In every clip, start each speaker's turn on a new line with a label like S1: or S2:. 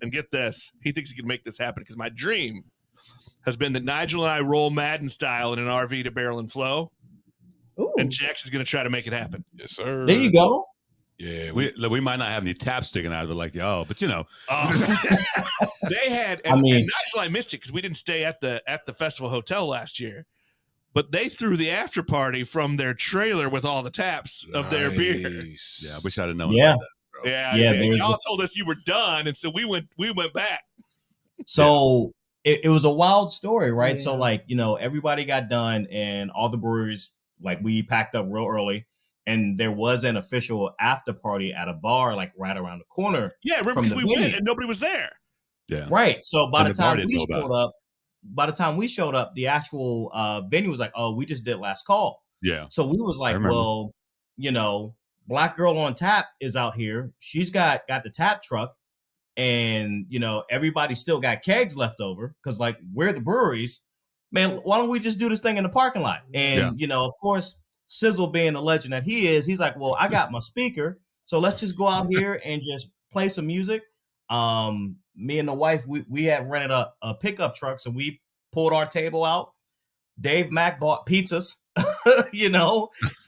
S1: and get this, he thinks he can make this happen because my dream has been that Nigel and I roll Madden style in an RV to Barrel and Flow.
S2: Ooh.
S1: And Jax is going to try to make it happen.
S3: Yes, sir.
S2: There you go.
S3: Yeah,
S4: we might not have any taps sticking out of it like y'all, but you know.
S1: They had, and Nigel and I missed it because we didn't stay at the festival hotel last year. But they threw the after party from their trailer with all the taps of their beer.
S4: Yeah, I wish I'd have known
S2: Yeah.
S4: about that, bro.
S1: Yeah. Y'all told us you were done, and so we went back.
S2: So it was a wild story, right?
S5: Yeah.
S2: So like, everybody got done and all the breweries, like we packed up real early. And there was an official after party at a bar, like right around the corner.
S1: Yeah, remember because we went and nobody was there.
S4: Yeah,
S2: right. So by the time we showed up, the actual venue was like, "Oh, we just did last call."
S4: Yeah.
S2: So we was like, "Well, Black Girl on Tap is out here. She's got the tap truck, and everybody still got kegs left over because like we're the breweries, man. Why don't we just do this thing in the parking lot?" And of course. Sizzle being the legend that he is, he's like, well, I got my speaker, so let's just go out here and just play some music. Me and the wife, we had rented a pickup truck, so we pulled our table out. Dave Mack bought pizzas,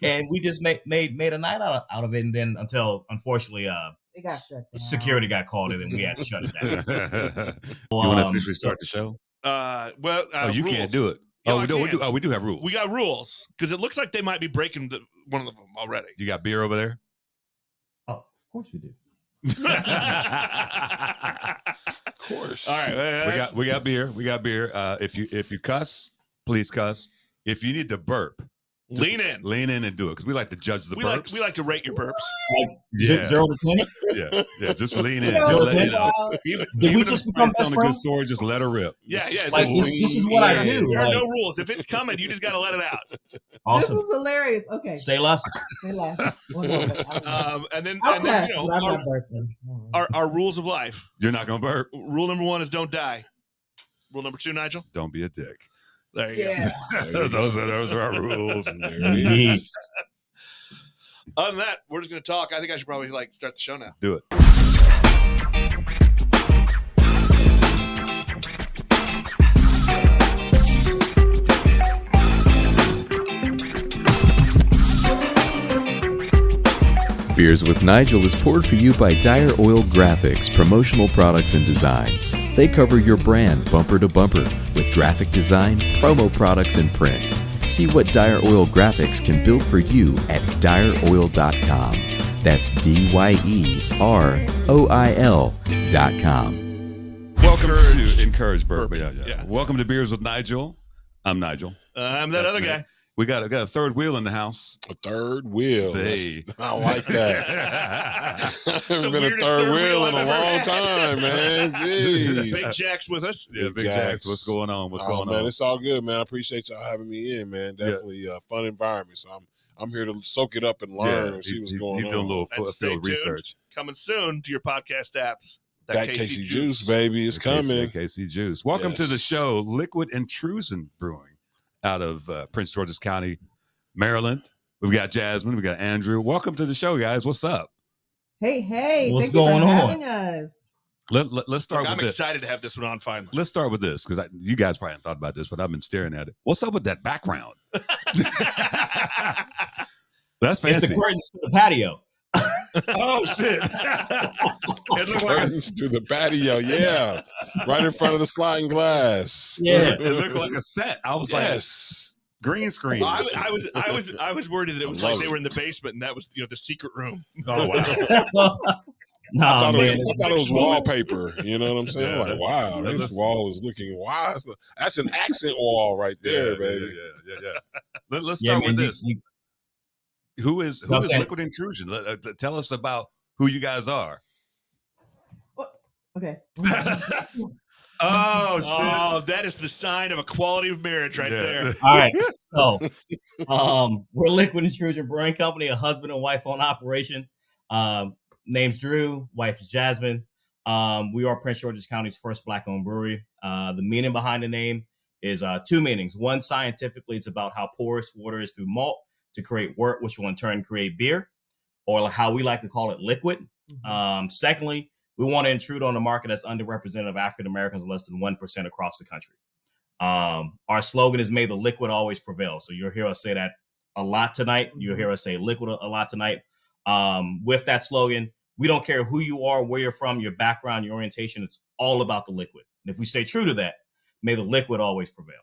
S2: and we just made a night out of it. And then until unfortunately,
S5: it got shut down.
S2: Security got called in, and we had to shut it down.
S4: You want to officially start the show?
S1: You
S4: rules. Can't do it. We do have rules.
S1: We got rules because it looks like they might be breaking one of them already.
S4: You got beer over there?
S2: Oh, of course we do.
S3: Of course.
S1: All right,
S4: we got beer. We got beer. If you cuss, please cuss. If you need to burp,
S1: lean in
S4: and do it because we like to judge the burps.
S1: We like to rate your burps.
S4: Yeah.
S2: 0 to 20.
S4: Yeah. Just lean in.
S5: Just
S4: let it out.
S2: Did we just become best
S4: telling a good
S2: friends?
S4: story? Just let her rip.
S1: Yeah.
S2: Like this is what I do.
S1: There are no rules. If it's coming, you just got to let it out.
S2: Awesome.
S5: This is hilarious. Okay.
S2: Say less.
S5: And then
S1: our rules of life.
S4: You're not gonna burp.
S1: Rule number 1 is don't die. Rule number 2, Nigel.
S4: Don't be a dick.
S1: There you go.
S4: Those are our rules.
S3: And there it is.
S1: Other than that, we're just going to talk. I think I should probably start the show now.
S4: Do it.
S6: Beers with Nigel is poured for you by Dire Oil Graphics, promotional products and design. They cover your brand bumper to bumper with graphic design, promo products, and print. See what Dire Oil Graphics can build for you at direoil.com. That's DYEROIL.com.
S4: Welcome to Encourage Burp. Yeah. Welcome to Beers with Nigel. I'm Nigel.
S1: I'm that other guy.
S4: We got a third wheel in the house.
S3: A third wheel.
S4: Hey.
S3: I like that. I haven't been a third wheel in a long time, man. Jeez.
S1: Big Jack's with us.
S4: Yeah, Big Jack's. What's going on? What's going
S3: man,
S4: on?
S3: It's all good, man. I appreciate y'all having me in, man. Definitely a fun environment. So I'm here to soak it up and learn and see what's going on.
S4: He's doing a little field research.
S1: Coming soon to your podcast apps.
S3: That KC Juice, baby, is coming.
S4: KC Juice. Welcome to the show, Liquid Intrusion Brewing, out of Prince George's County, Maryland. We've got Jasmine. We got Andrew. Welcome to the show, guys. What's up?
S5: Hey.
S2: What's
S5: Thank
S2: going
S5: you for
S2: on?
S5: having us.
S4: Let's start with
S1: I'm
S4: this.
S1: excited to have this one on finally.
S4: Let's start with this because you guys probably haven't thought about this, but I've been staring at it. What's up with that background? That's fancy.
S2: It's the curtains to the patio.
S4: Oh, shit.
S3: It looked like to the patio, yeah. Right in front of the sliding glass.
S2: Yeah.
S4: It looked like a set. I was like, green screen.
S1: Well, I was worried that it was like they were in the basement and that was the secret room.
S4: Oh, wow.
S3: I thought it was wallpaper. You know what I'm saying? Like, wow, this wall is looking wild. That's an accent wall right there, baby.
S4: Yeah. Let's start with this. Who is Liquid Intrusion? Tell us about who you guys are.
S5: Okay.
S1: Oh, that is the sign of a quality of marriage right there.
S2: All right. So, we're Liquid Intrusion Brewing Company, a husband and wife owned operation. Name's Drew, wife is Jasmine. We are Prince George's County's first Black-owned brewery. The meaning behind the name is 2 meanings. One, scientifically, it's about how porous water is through malt to create wort, which will in turn create beer, or how we like to call it, liquid. Secondly, we want to intrude on the market that's underrepresented of African Americans, less than 1% across the country. Our slogan is "May the liquid always prevail." So you'll hear us say that a lot tonight. You'll hear us say liquid a lot tonight. With that slogan, we don't care who you are, where you're from, your background, your orientation. It's all about the liquid. And if we stay true to that, may the liquid always prevail.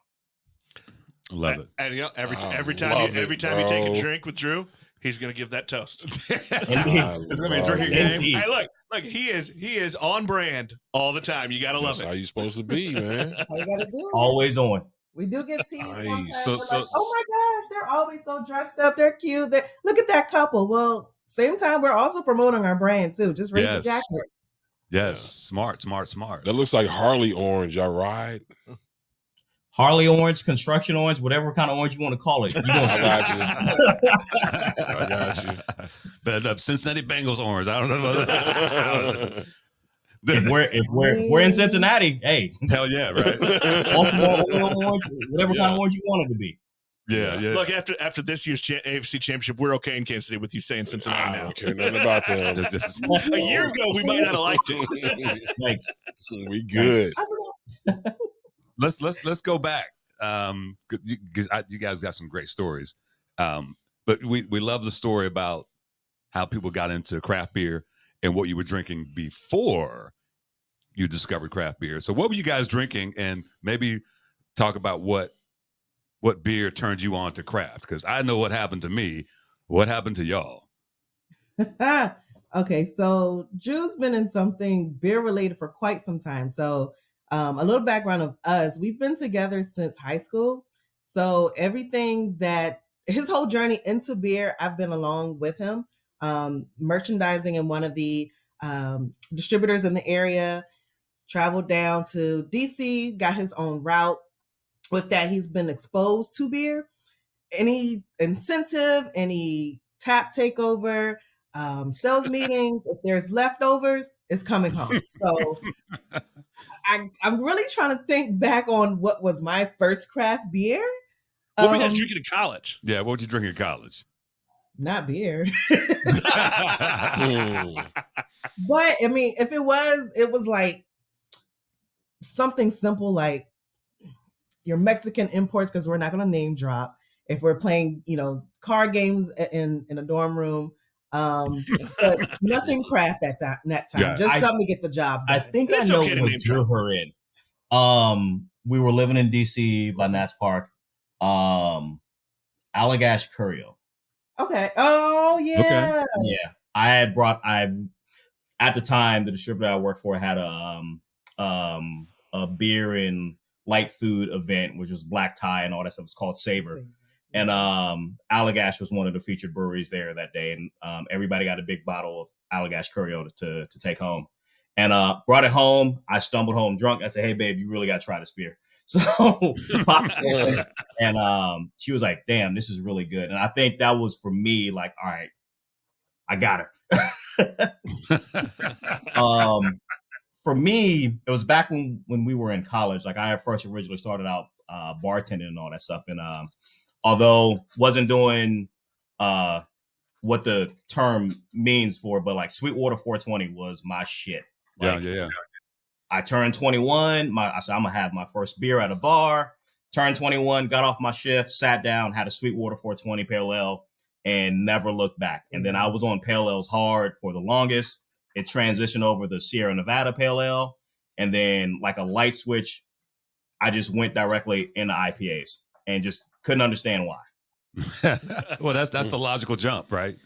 S4: Love it.
S1: And every time you take a drink with Drew, he's going to give that toast.
S4: It's going to be a drinking game.
S1: Hey, look, he is on brand all the time. You got to love it.
S3: That's how you supposed to be, man.
S5: That's how you got to do it.
S2: Always on.
S5: We do get teased
S3: Nice.
S5: sometimes. We're like, oh my gosh, they're always so dressed up. They're cute. Look at that couple. Well, same time, we're also promoting our brand too. Just read the jacket.
S4: Yes, smart.
S3: That looks like Harley orange. Y'all ride?
S2: Harley orange, construction orange, whatever kind of orange you want to call it.
S3: I got you.
S4: But Cincinnati Bengals orange. I don't know.
S2: If we're in Cincinnati, hey,
S4: hell yeah, right?
S2: Baltimore orange, whatever kind of orange you want it to be.
S4: Yeah.
S1: Look, after this year's AFC Championship, we're okay in Kansas City with you saying Cincinnati now.
S3: I don't care nothing about them.
S1: A year ago, we might not have liked it.
S2: Thanks.
S3: We good.
S4: Let's go back. You guys got some great stories. But we love the story about how people got into craft beer and what you were drinking before you discovered craft beer. So what were you guys drinking? And maybe talk about what beer turned you on to craft, because I know what happened to me. What happened to y'all?
S5: Okay, so Drew's been in something beer related for quite some time. So a little background of us: we've been together since high school. So everything that his whole journey into beer, I've been along with him, merchandising in one of the distributors in the area. Traveled down to DC, got his own route. With that, he's been exposed to beer. Any incentive, any tap takeover, sales meetings, if there's leftovers, it's coming home. So I'm really trying to think back on what was my first craft beer.
S1: What were you guys drinking in college?
S4: Yeah, what would you drink in college?
S5: Not beer. But I mean, if it was like something simple like your Mexican imports, because we're not going to name drop. If we're playing, card games in a dorm room, but nothing craft that time. Yeah, just something to get the job done.
S2: I think I know what drew her in. We were living in DC by Nats Park. Allagash Curio.
S5: Okay. Oh yeah.
S2: Okay. Yeah. At the time the distributor I worked for had a beer and light food event, which was black tie and all that stuff. It's called Savor. And Allagash was one of the featured breweries there that day. And everybody got a big bottle of Allagash Curio to take home. And brought it home. I stumbled home drunk. I said, "Hey babe, you really got to try this beer." So popped it, and she was like, "Damn, this is really good." And I think that was for me, like, all right, I got her. For me, it was back when we were in college. Like, I first originally started out bartending and all that stuff. And although wasn't doing what the term means for, but like Sweetwater 420 was my shit. Like,
S4: yeah.
S2: I turned 21. I said, I'm going to have my first beer at a bar. Turned 21, got off my shift, sat down, had a Sweetwater 420 Pale Ale, and never looked back. And then I was on Pale Ales hard for the longest. It transitioned over the Sierra Nevada Pale Ale. And then like a light switch, I just went directly into IPAs and just couldn't understand why.
S4: Well, that's the logical jump, right?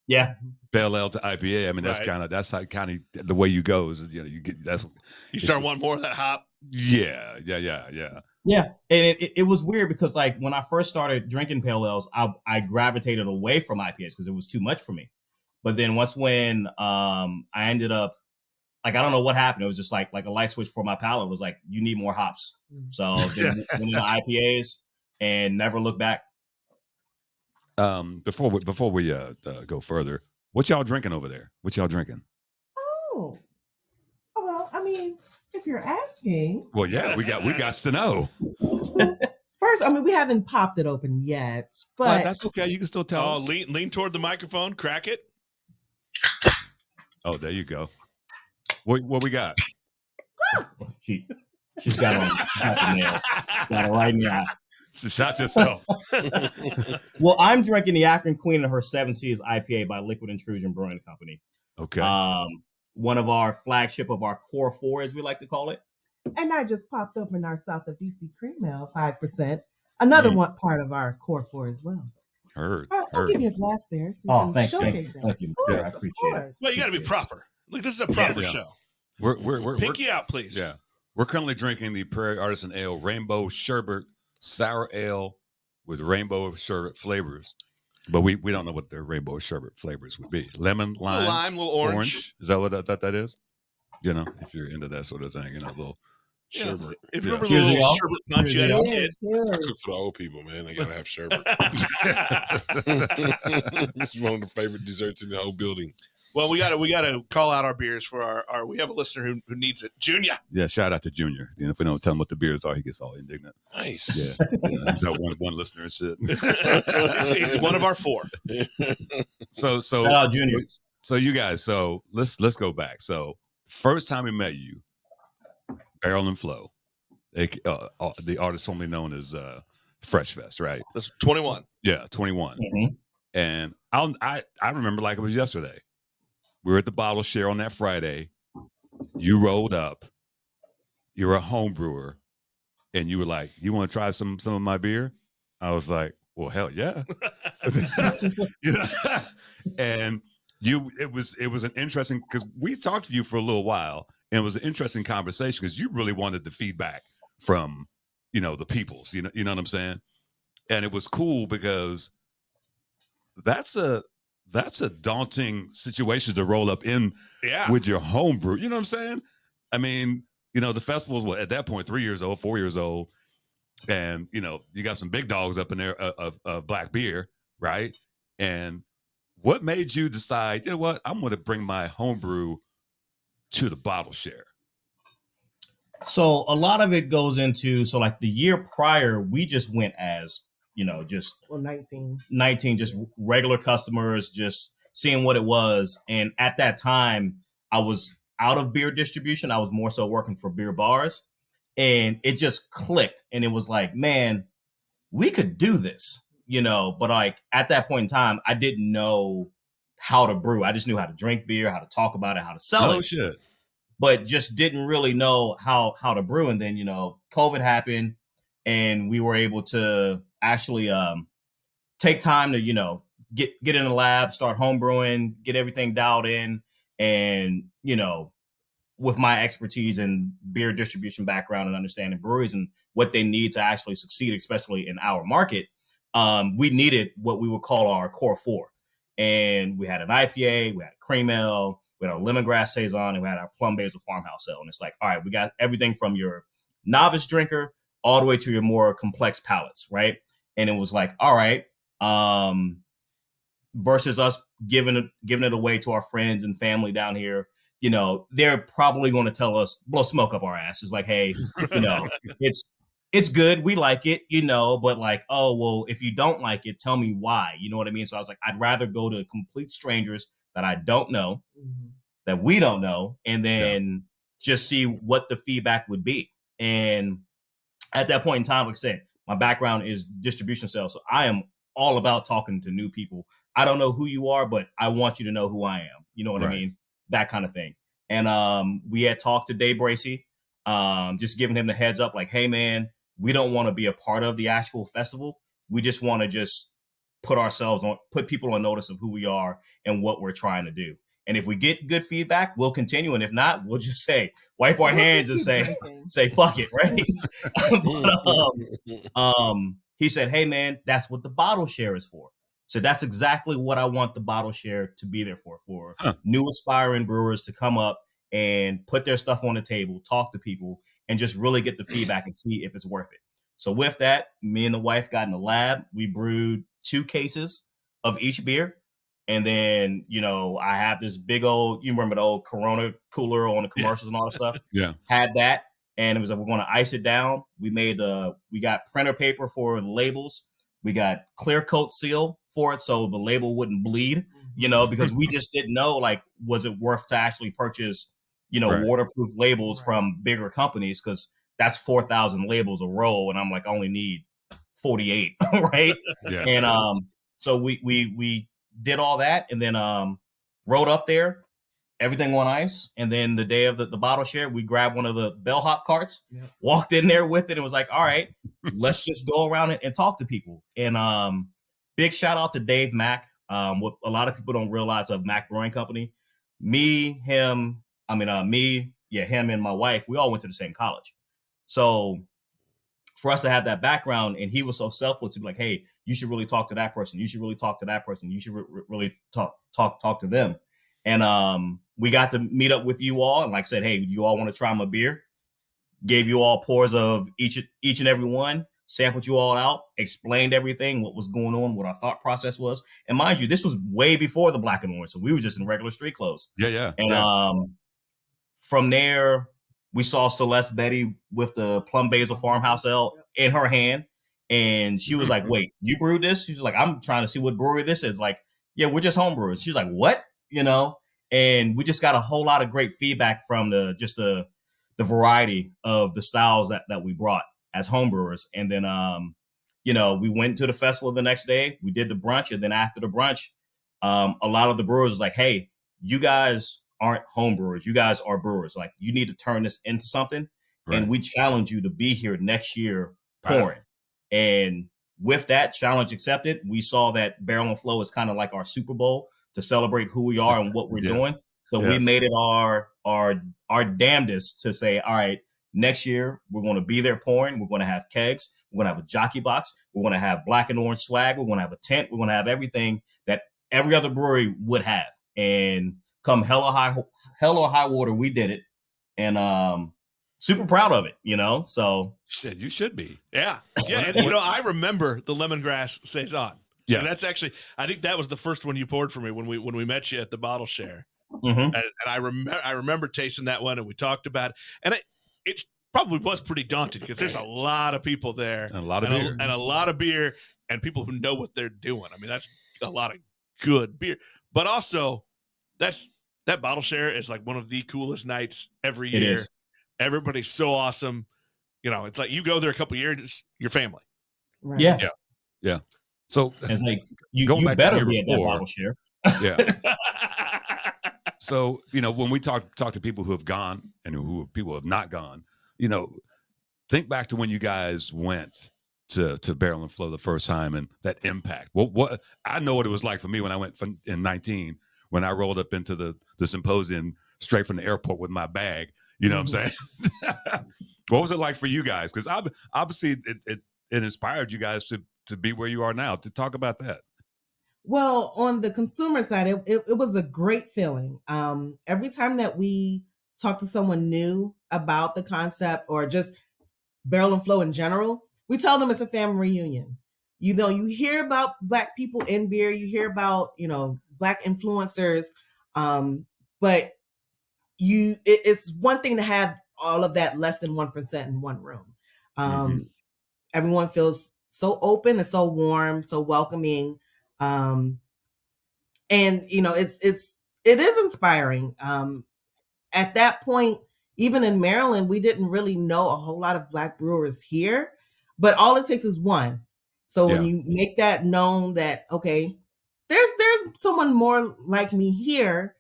S2: Yeah.
S4: Pale Ale to IPA. I mean, that's how kind of the way you go is, you
S2: start wanting more of that hop.
S4: Yeah.
S2: Yeah. And it was weird because like when I first started drinking Pale Ales, I gravitated away from IPAs because it was too much for me. But then when I ended up, like, I don't know what happened. It was just like a light switch for my palate was like, you need more hops. So then went into IPAs and never looked back.
S4: Before we go further, what y'all drinking over there? What y'all drinking?
S5: Oh, well, I mean, if you're asking.
S4: Well, yeah, we got to know.
S5: First, I mean, we haven't popped it open yet, but
S4: that's okay. You can still tell us.
S1: Lean toward the microphone, crack it.
S4: Oh, there you go. What we got?
S2: She's got the nails. Got it right in the eye.
S4: So shot yourself.
S2: Well, I'm drinking the African Queen of her 7 Seas IPA by Liquid Intrusion Brewing Company.
S4: Okay.
S2: One of our flagship of our core 4, as we like to call it.
S5: And I just popped open our South of DC Cream Ale, 5%. Another one part of our core 4 as well. I'll give you a glass there. So
S2: thank you.
S5: Thank
S2: you.
S5: Course,
S2: I appreciate it.
S1: Well, you got to be proper. Look, this is a proper show.
S4: We're
S1: Pinky out, please.
S4: Yeah. We're currently drinking the Prairie Artisan Ale Rainbow Sherbet Sour Ale with rainbow sherbet flavors. But we don't know what the rainbow sherbet flavors would be. Lemon, lime,
S1: little orange.
S4: Is that what that is? You know, if you're into that sort of thing, you know, a little
S3: sherbet.
S1: If you remember the little sherbet punch you had as a kid.
S3: I cook for the old people, man. They gotta have sherbet. This is one of the favorite desserts in the whole building.
S1: Well, we gotta call out our beers for our we have a listener who needs it. Junior.
S4: Yeah, shout out to Junior. You know, if we don't tell him what the beers are, he gets all indignant.
S3: Nice.
S4: Yeah. He's got one listener and shit.
S1: He's one of our 4.
S4: So
S2: shout out Junior.
S4: So you guys, let's go back. So first time we met you, Barrel and Flow, the artist formerly known as Fresh Fest, right?
S1: That's 21.
S4: Yeah, 21.
S2: Mm-hmm.
S4: And I remember like it was yesterday. We were at the bottle share on that Friday. You rolled up. You're a home brewer, and you were like, "You want to try some of my beer?" I was like, "Well, hell yeah!" You know? And it was an interesting, because we talked to you for a little while, and it was an interesting conversation because you really wanted the feedback from the peoples. You know what I'm saying? And it was cool because that's a daunting situation to roll up in with your home brew. You know what I'm saying? I mean, the festival was at that point 3 years old, 4 years old. And, you got some big dogs up in there of black beer, right? And what made you decide, you know what, I'm going to bring my home brew to the bottle share?
S2: So a lot of it goes into, like the year prior, we just went as, 19, just regular customers, just seeing what it was. And at that time, I was out of beer distribution. I was more so working for beer bars, and it just clicked. And it was like, man, we could do this, but like at that point in time, I didn't know how to brew. I just knew how to drink beer, how to talk about it, how to sell it.
S4: Shit.
S2: But just didn't really know how to brew. And then, COVID happened, and we were able to actually take time to, get in the lab, start home brewing, get everything dialed in. And, with my expertise and beer distribution background and understanding breweries and what they need to actually succeed, especially in our market, we needed what we would call our core 4. And we had an IPA, we had a cream ale, we had our lemongrass saison, and we had our plum basil farmhouse ale. And it's like, all right, we got everything from your novice drinker all the way to your more complex palates, right? And it was like, all right, versus us giving it away to our friends and family down here, they're probably going to tell us, blow smoke up our asses, like, hey, it's good, we like it, but like, oh, well, if you don't like it, tell me why, you know what I mean? So I was like, I'd rather go to complete strangers that I don't know, that we don't know, and then just see what the feedback would be. And at that point in time, like I said, my background is distribution sales. So I am all about talking to new people. I don't know who you are, but I want you to know who I am. You know what I mean? That kind of thing. And we had talked to Dave Bracey, just giving him the heads up, like, hey, man, we don't want to be a part of the actual festival. We just want to just put people on notice of who we are and what we're trying to do. And if we get good feedback, we'll continue. And if not, we'll just wipe our hands and say, fuck it, right? But, he said, hey, man, that's what the bottle share is for. So that's exactly what I want the bottle share to be there for new aspiring brewers to come up and put their stuff on the table, talk to people, and just really get the feedback and see if it's worth it. So with that, me and the wife got in the lab. We brewed 2 cases of each beer. And then, I have this big old, you remember the old Corona cooler on the commercials and all that stuff?
S4: Yeah.
S2: Had that. And it was like, we're going to ice it down. We got printer paper for the labels. We got clear coat seal for it so the label wouldn't bleed, because we just didn't know, like, was it worth to actually purchase waterproof labels from bigger companies, because that's 4,000 labels a roll, and I'm like, I only need 48, right?
S4: Yeah.
S2: And so we did all that, and then rode up there, everything on ice, and then the day of the bottle share, we grabbed one of the bellhop carts, walked in there with it, and was like, all right, let's just go around and talk to people. And big shout out to Dave Mack. What a lot of people don't realize of Mack Brewing Company, him and my wife, we all went to the same college. So for us to have that background, and he was so selfless to be like, hey, you should really talk to that person. You should really talk to that person. You should really talk to them. And we got to meet up with you all, and like I said, hey, you all want to try my beer? Gave you all pours of each and every one, sampled you all out, explained everything, what was going on, what our thought process was. And mind you, this was way before the black and orange, so we were just in regular street clothes. And from there, we saw Celeste Betty with the Plum Basil Farmhouse Ale in her hand, and she was like, wait, you brewed this? She's like, I'm trying to see what brewery this is. Like, yeah, we're just home brewers. She's like, what? And we just got a whole lot of great feedback from the variety of the styles that we brought as home brewers. And then, we went to the festival the next day, we did the brunch. And then after the brunch, a lot of the brewers was like, hey, you guys aren't home brewers. You guys are brewers. Like, you need to turn this into something. Right. And we challenge you to be here next year pouring. Right. And with that challenge accepted, we saw that Barrel and Flow is kind of like our Super Bowl to celebrate who we are and what we're doing. So we made it our damnedest to say, all right, next year we're going to be there pouring. We're going to have kegs. We're going to have a jockey box. We're going to have black and orange swag. We're going to have a tent. We're going to have everything that every other brewery would have. And come hell or high water, we did it. And super proud of it, So
S4: shit, you should be.
S1: Yeah. And I remember the lemongrass saison. Yeah, and that's actually, I think that was the first one you poured for me when we met you at the bottle share.
S2: Mm-hmm.
S1: And I remember tasting that one, and we talked about it. And it probably was pretty daunting because there's a lot of people there,
S4: and a lot of beer,
S1: and people who know what they're doing. I mean, that's a lot of good beer, but also that bottle share is like one of the coolest nights every year. Everybody's so awesome. It's like you go there a couple of years, it's your family.
S5: Right.
S4: Yeah. So
S2: it's like you better be at that bottle share.
S4: Yeah. So, when we talk to people who have gone and people who have not gone, think back to when you guys went to Barrel and Flow the first time and that impact. What I know what it was like for me when I went in 19, when I rolled up into the symposium straight from the airport with my bag. You know what I'm saying? What was it like for you guys? Because obviously it inspired you guys to be where you are now. To talk about that.
S5: Well, on the consumer side, it was a great feeling. Every time that we talk to someone new about the concept or just Barrel and Flow in general, we tell them it's a family reunion. You hear about Black people in beer, you hear about, Black influencers, but it's one thing to have all of that less than 1% in one room. Everyone feels so open and so warm, so welcoming. And it is inspiring. At that point, even in Maryland, we didn't really know a whole lot of Black brewers here, but all it takes is one. So when you make that known that, okay, there's someone more like me here,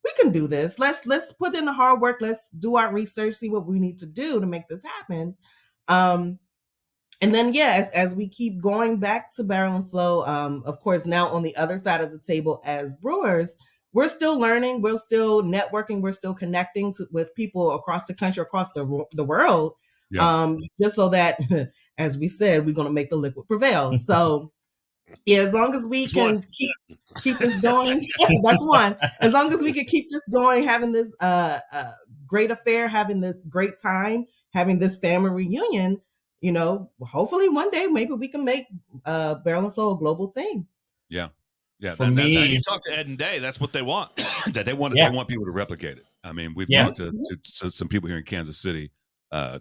S5: we can do this. Let's put in the hard work. Let's do our research, see what we need to do to make this happen. And then, as we keep going back to Barrel and Flow, of course, now on the other side of the table as brewers, we're still learning, we're still networking, we're still connecting with people across the country, across the world, just so that, as we said, we're going to make the liquid prevail. So, as long as we can keep this going, that's one. As long as we can keep this going, having this great affair, having this great time, having this family reunion, hopefully one day maybe we can make Barrel and Flow a global thing.
S4: Yeah.
S1: For me, you talk to Ed and Day, that's what they want.
S4: They want people to replicate it. I mean, we've talked to some people here in Kansas City,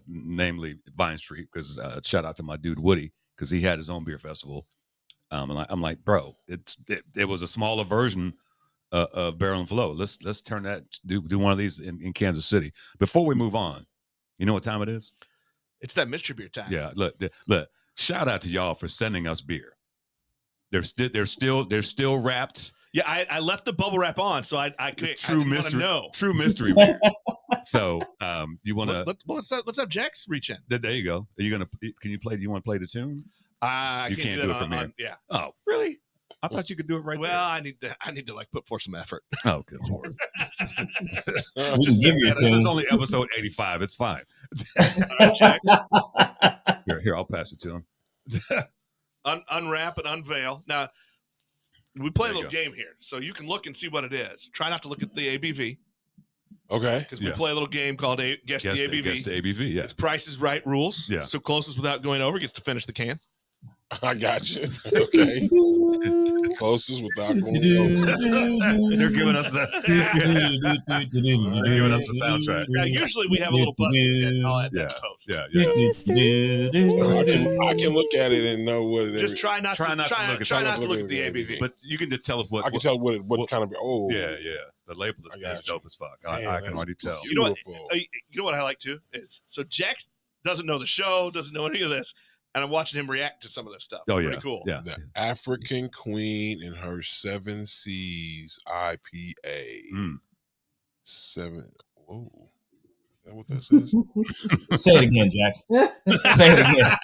S4: namely Vine Street, because shout out to my dude Woody, because he had his own beer festival. And I'm like, bro, it was a smaller version Barrel and Flow. Let's turn that, do one of these in Kansas City. Before we move on, you know what time it is?
S1: It's that mystery beer time.
S4: Yeah, look. Shout out to y'all for sending us beer. They're still wrapped.
S1: Yeah, I left the bubble wrap on, so I couldn't. True mystery. True
S4: mystery beer. So you want to?
S1: Let's have Jax reach in.
S4: There you go. Are you gonna? Can you play? Do you want to play the tune?
S1: You
S4: can't do it from here.
S1: Yeah.
S4: Oh, really? I thought you could do it right there.
S1: Well, I need to like put forth some effort.
S4: Oh, good Lord.
S2: Just give you
S4: this is only episode 85. It's fine. Here, I'll pass it to him.
S1: Unwrap and unveil. Now, we play a little game here, so you can look and see what it is. Try not to look at the ABV.
S3: Okay.
S1: Because we play a little game called Guess the ABV.
S4: Guess the ABV, yeah.
S1: It's Price is Right rules.
S4: Yeah.
S1: So closest without going over gets to finish the can.
S3: I got you. Okay. Closest without going over.
S4: They're giving us the soundtrack.
S1: Now, usually we have a little button. I'll add that post.
S4: Yeah.
S3: I can look at it and know what it is.
S1: Just try not to look at the ABV.
S4: But you can just tell us what.
S3: I can tell what kind of. Oh.
S4: Yeah. The label is dope as fuck. I can already tell.
S1: You know what I like too is, so Jax doesn't know the show, doesn't know any of this, and I'm watching him react to some of this stuff.
S4: Oh,
S1: Pretty cool.
S4: Yeah.
S3: The African Queen in her 7 Seas IPA. 7. Whoa. Is that what that says?
S2: Say it again, Jax. Say it again.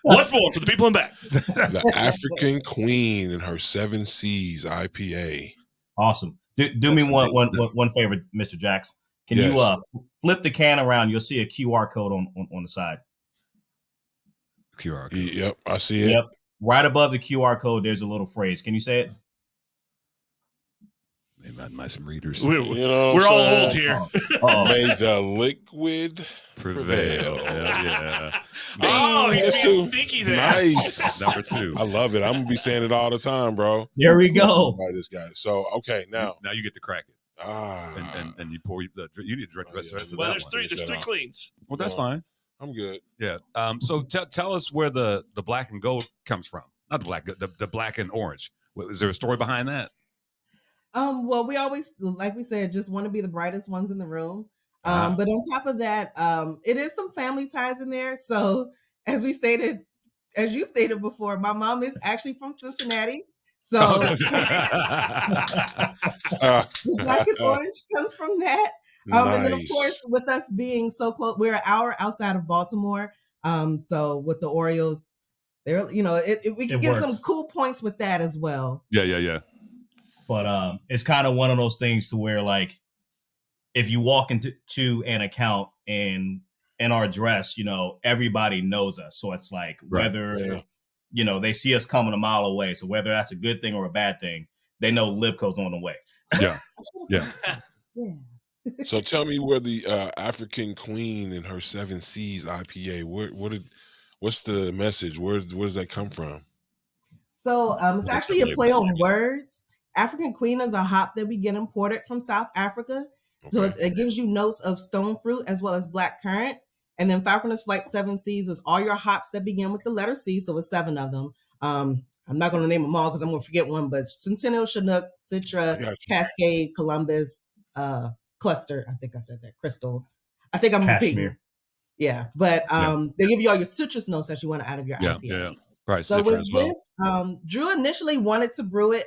S1: Once more for the people in back.
S3: The African Queen in her 7 Seas IPA.
S2: Awesome. Do me one favor, Mr. Jax. Can you flip the can around? You'll see a QR code on the side.
S4: QR code.
S3: Yep, I see it.
S2: Yep. Right above the QR code, there's a little phrase. Can you say it?
S4: Maybe I might some readers.
S1: We're all old here.
S3: May the liquid prevail.
S4: Yeah.
S1: Oh, he's being sneaky there.
S3: Nice.
S4: Number 2.
S3: I love it. I'm gonna be saying it all the time, bro.
S2: There we go.
S3: By this guy. So now
S4: you get to crack it. And you pour you need to drink the rest of that.
S1: Well, there's three cleans.
S4: Well, that's fine.
S3: I'm good.
S4: Yeah. So tell us where the black and gold comes from. Not the black, the black and orange. Is there a story behind that?
S5: Well, we always, like we said, just want to be the brightest ones in the room. But on top of that, it is some family ties in there. So as you stated before, my mom is actually from Cincinnati. So the black and orange comes from that.
S3: Nice.
S5: And then of course, with us being so close, we're an hour outside of Baltimore. So with the Orioles, there, we can get some cool points with that as well.
S4: Yeah.
S2: But it's kind of one of those things to where, like, if you walk into an account and in our dress, everybody knows us. So it's like whether they see us coming a mile away. So whether that's a good thing or a bad thing, they know Libco's on the way.
S4: Yeah.
S3: So tell me where the African Queen in her 7 Seas IPA. What's the message? Where does that come from?
S5: So it's actually a play on words. African Queen is a hop that we get imported from South Africa. Okay. So it gives you notes of stone fruit as well as black currant. And then Falconer's Flight 7 Cs is all your hops that begin with the letter C. So it's 7 of them. I'm not going to name them all because I'm going to forget one, but Centennial, Chinook, Citra, Cascade, Columbus, Cluster. I think I said that. Crystal. I think I'm repeating. Yeah. But they give you all your citrus notes that you want out of your IPA.
S4: Yeah. Right.
S5: So with this, Drew initially wanted to brew it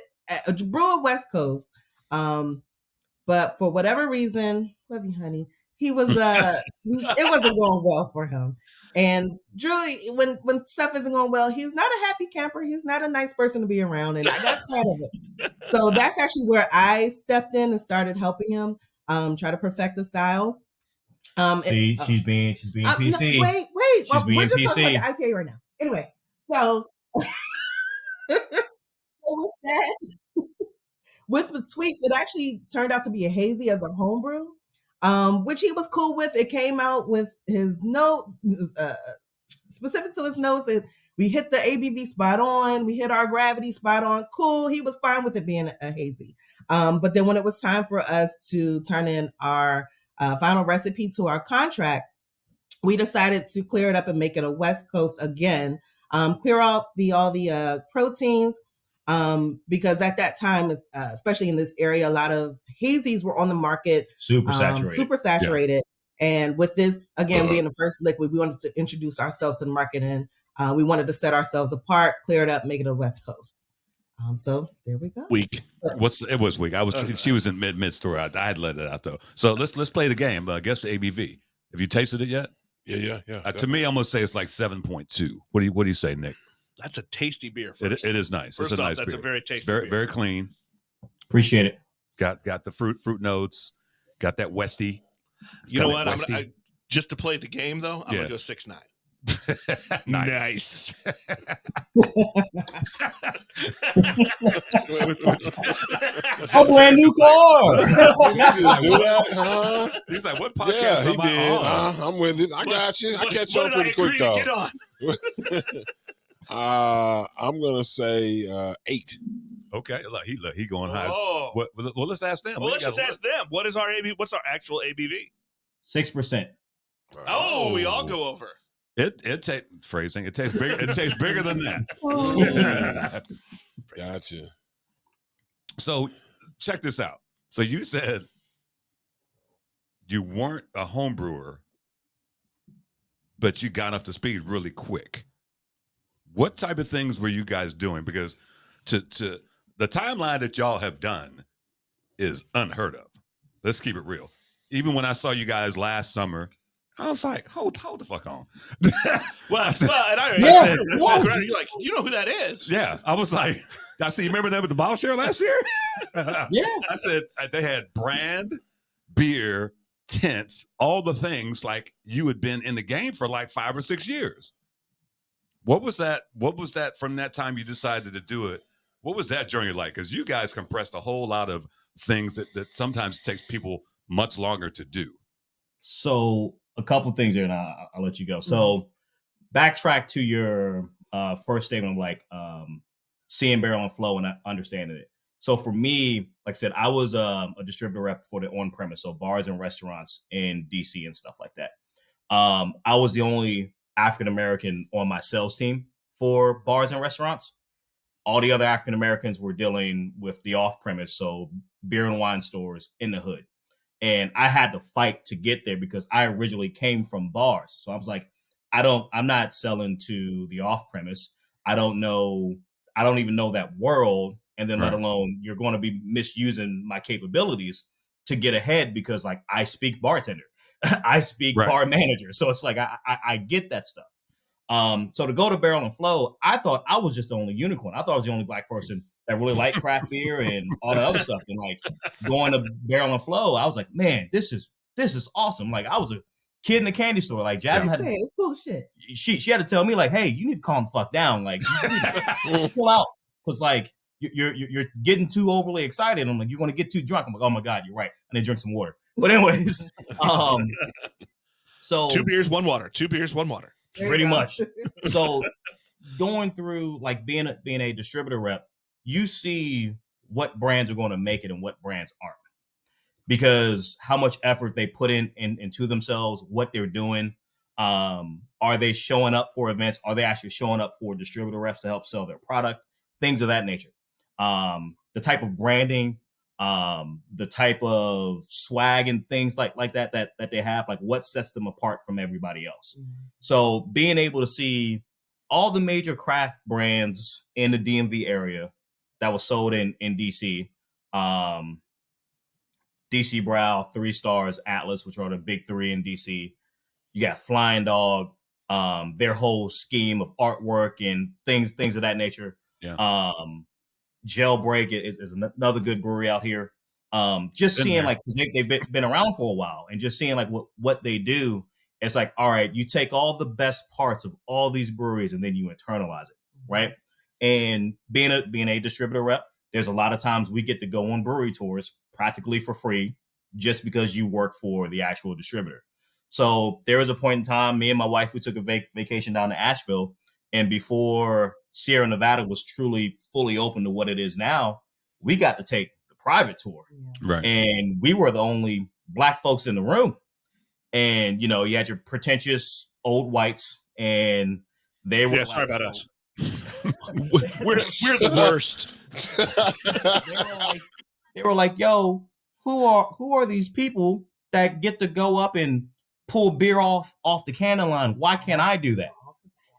S5: West Coast. But for whatever reason, love you, honey, he was it wasn't going well for him. And Drew, when stuff isn't going well, he's not a happy camper. He's not a nice person to be around. And I got tired of it. So that's actually where I stepped in and started helping him try to perfect the style.
S2: She's being PC.
S5: No, wait.
S2: She's being
S5: we're just
S2: PC.
S5: talking about the IPA right now. Anyway, so with that, with the tweaks, it actually turned out to be a hazy as a homebrew, which he was cool with. It came out with his notes, specific to his notes, and we hit the ABV spot on. We hit our gravity spot on. Cool. He was fine with it being a hazy. But then when it was time for us to turn in our final recipe to our contract, we decided to clear it up and make it a West Coast again. Clear out all the proteins. Because at that time, especially in this area, a lot of hazies were on the market,
S2: super saturated.
S5: And with this, again, being the first liquid, we wanted to introduce ourselves to the market, and we wanted to set ourselves apart, clear it up, make it a West Coast. So there we go.
S1: Weak.
S4: It was weak. She was in mid story. I had let it out though. So let's play the game. Guess the ABV. Have you tasted it yet?
S3: Yeah.
S4: To me, I'm gonna say it's like 7.2. What do you say, Nick?
S1: That's a tasty beer.
S4: It is nice.
S1: First
S4: it's a
S1: off,
S4: nice
S1: that's
S4: beer.
S1: a very tasty
S4: it's very
S1: beer.
S4: very clean.
S2: Appreciate it.
S4: Got the fruit notes. Got that Westy.
S1: You know what? Just to play the game though, I'm gonna go 6.9.
S4: Nice.
S2: A brand new car.
S4: He's like, what podcast?
S3: Yeah, he
S4: am I
S3: did.
S4: on?
S3: I'm with it. I got you. I catch up pretty quick though.
S1: Get on.
S3: I'm gonna say 8.
S4: Okay, look, he going high.
S1: Oh.
S4: Well, let's ask them.
S1: Well, let's just ask them. What is our ABV? What's our actual ABV?
S2: 6%.
S1: Oh, we all go over.
S4: It tastes phrasing. It tastes bigger. It tastes bigger than that.
S3: Gotcha.
S4: So check this out. So you said you weren't a home brewer, but you got up to speed really quick. What type of things were you guys doing? Because to the timeline that y'all have done is unheard of. Let's keep it real. Even when I saw you guys last summer, I was like, hold the fuck on.
S1: And I said, you're like, you know who that is?
S4: Yeah. I was like, I see, you remember them with the bottle share last year?
S2: Yeah.
S4: I said they had brand, beer, tents, all the things like you had been in the game for like 5 or 6 years. What was that? What was that from that time you decided to do it? What was that journey like? Because you guys compressed a whole lot of things that sometimes takes people much longer to do.
S2: So a couple things there, and I'll let you go. So backtrack to your first statement of like seeing barrel and flow and understanding it. So for me, like I said, I was a distributor rep for the on-premise, so bars and restaurants in DC and stuff like that. I was the only African-American on my sales team for bars and restaurants. All the other African-Americans were dealing with the off-premise, so beer and wine stores in the hood. And I had to fight to get there because I originally came from bars. So I was like, I'm not selling to the off-premise. I don't even know that world. And then let alone you're going to be misusing my capabilities to get ahead because like I speak bartender, I speak bar manager. So it's like, I get that stuff. So to go to Barrel and Flow, I thought I was just the only unicorn. I thought I was the only Black person that really liked craft beer and all the other stuff. And like going to Barrel and Flow, I was like, man, this is awesome. Like I was a kid in the candy store. Like Jasmine had
S5: it's bullshit.
S2: She had to tell me like, hey, you need to calm the fuck down. Like you need to pull out because like you're getting too overly excited. I'm like, you're gonna get too drunk. I'm like, oh my God, you're right. I need to drink some water. But anyways, so
S1: 2 beers, 1 water. 2 beers, 1 water.
S2: Pretty much. So going through like being a distributor rep, you see what brands are going to make it and what brands aren't, because how much effort they put into themselves, what they're doing. Are they showing up for events? Are they actually showing up for distributor reps to help sell their product? Things of that nature. The type of branding, the type of swag and things like that they have, like what sets them apart from everybody else. Mm-hmm. So being able to see all the major craft brands in the DMV area that was sold in DC, DC Brow, 3 Stars, Atlas, which are the big 3 in DC. You got Flying Dog, their whole scheme of artwork and things of that nature. Yeah. Jailbreak is another good brewery out here. Just seeing like, cause they've been around for a while, and just seeing like what they do. It's like, all right, you take all the best parts of all these breweries and then you internalize it, right? And being a distributor rep, there's a lot of times we get to go on brewery tours practically for free just because you work for the actual distributor. So there was a point in time, me and my wife, we took a vacation down to Asheville, and before Sierra Nevada was truly fully open to what it is now, we got to take the private tour. Yeah. Right. And we were the only Black folks in the room. And, you know, you had your pretentious old whites, and they were
S1: sorry about us. we're the worst.
S2: They were like, yo, who are these people that get to go up and pull beer off the cannon line? Why can't I do that?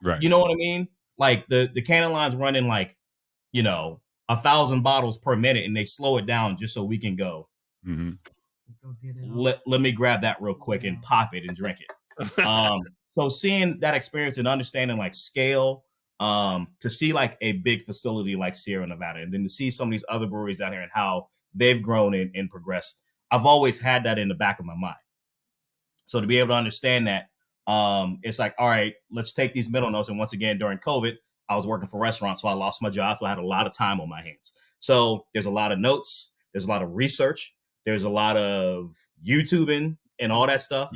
S4: Right.
S2: You know what I mean? Like the cannon line's running like, 1,000 bottles per minute, and they slow it down just so we can go.
S4: Mm-hmm.
S2: Let me grab that real quick and pop it and drink it. So seeing that experience and understanding like scale, to see like a big facility like Sierra Nevada, and then to see some of these other breweries down here and how they've grown and progressed, I've always had that in the back of my mind. So to be able to understand that, it's like, all right, let's take these middle notes. And once again, during COVID, I was working for restaurants, so I lost my job. So I had a lot of time on my hands. So there's a lot of notes. There's a lot of research. There's a lot of YouTubing and all that stuff.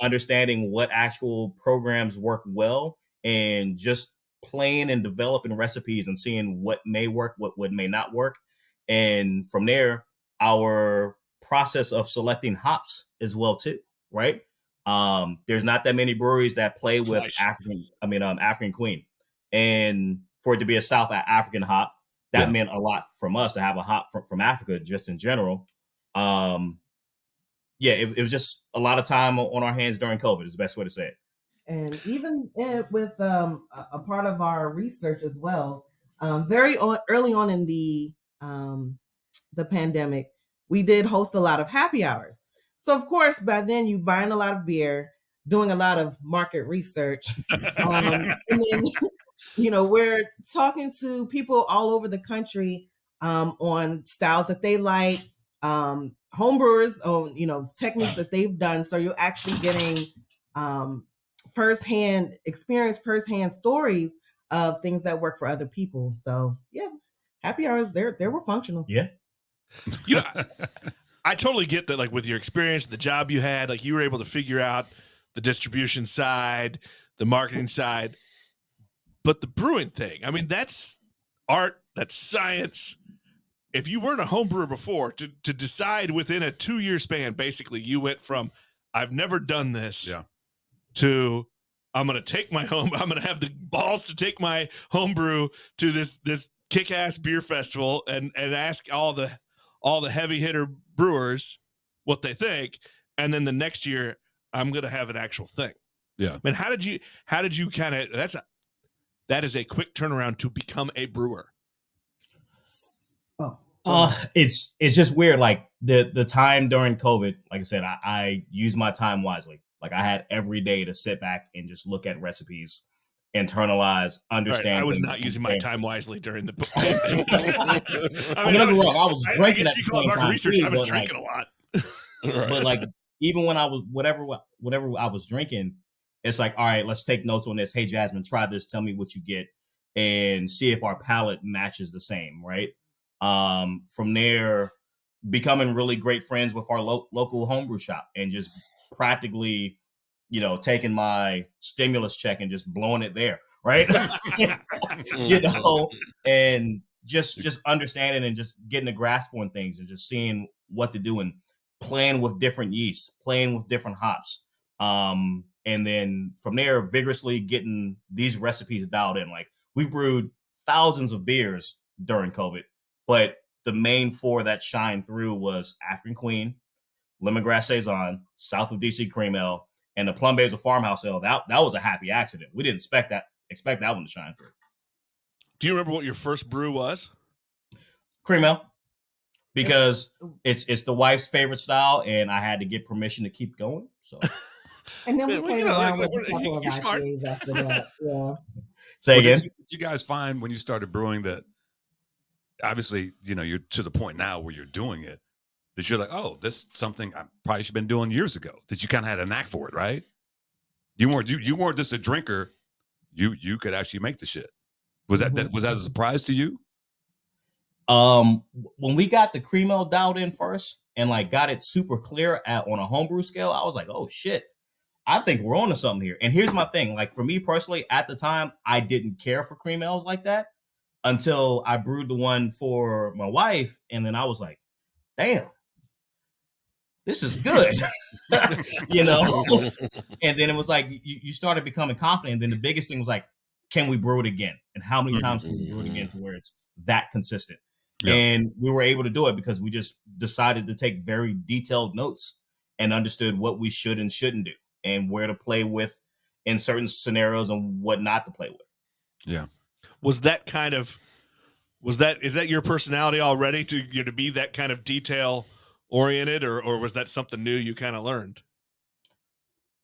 S2: Understanding what actual programs work well, and just playing and developing recipes and seeing what may work, what may not work. And from there, our process of selecting hops as well too, right? There's not that many breweries that play with African Queen. And for it to be a South African hop, that meant a lot from us to have a hop from Africa just in general. It was just a lot of time on our hands during COVID is the best way to say it.
S5: And even with a part of our research as well, early on in the pandemic, we did host a lot of happy hours. So of course, by then you buying a lot of beer, doing a lot of market research, and then we're talking to people all over the country on styles that they like, homebrewers on techniques that they've done. So you're actually getting firsthand experience, firsthand stories of things that work for other people. So yeah, happy hours they were functional.
S2: Yeah.
S1: I totally get that, like with your experience, the job you had, like you were able to figure out the distribution side, the marketing side. But the brewing thing, I mean, that's art, that's science. If you weren't a home brewer before, to decide within a 2-year span, basically you went from I've never done this to I'm going to have the balls to take my home brew to this kick-ass beer festival and ask all the heavy hitter brewers what they think. And then the next year I'm going to have an actual thing.
S4: Yeah.
S1: I mean, how did you kind of, that is a quick turnaround to become a brewer.
S2: It's just weird. Like the time during COVID, like I said, I used my time wisely. Like I had every day to sit back and just look at recipes, internalize, understand.
S1: Right, I was not using my time wisely during the
S2: I mean, I was drinking at the same time.
S1: Research, I was drinking a lot.
S2: But like even when I was whatever I was drinking, it's like, all right, let's take notes on this. Hey, Jasmine, try this. Tell me what you get, and see if our palate matches the same, right? From there, becoming really great friends with our local homebrew shop, and just practically, taking my stimulus check and just blowing it there, right? And just understanding and just getting a grasp on things and just seeing what to do and playing with different yeasts, playing with different hops. And then from there, vigorously getting these recipes dialed in. Like we've brewed thousands of beers during COVID, but the main 4 that shined through was African Queen, Lemongrass Saison, South of DC Cream Ale, and the Plum Basil Farmhouse Ale. That was a happy accident. We didn't expect that one to shine through.
S1: Do you remember what your first brew was?
S2: Cream Ale, because it's the wife's favorite style, and I had to get permission to keep going. So,
S5: and then we played around with a couple of IPAs after that. Yeah.
S2: Say again.
S4: Did you guys find when you started brewing that obviously you're to the point now where you're doing it, that you're like, oh, this is something I probably should have been doing years ago, that you kind of had a knack for it, right? You weren't just a drinker. You could actually make the shit. Was that a surprise to you?
S2: When we got the cream ale dialed in first and like got it super clear on a homebrew scale, I was like, oh shit, I think we're on to something here. And here's my thing. Like for me personally, at the time, I didn't care for cream ales like that until I brewed the one for my wife. And then I was like, damn, this is good. And then it was like, you started becoming confident. And then the biggest thing was like, can we brew it again? And how many times can we brew it again to where it's that consistent? Yeah. And we were able to do it because we just decided to take very detailed notes and understood what we should and shouldn't do and where to play with in certain scenarios and what not to play with.
S1: Yeah. Is that your personality already to be that kind of detail oriented, or was that something new you kind of learned?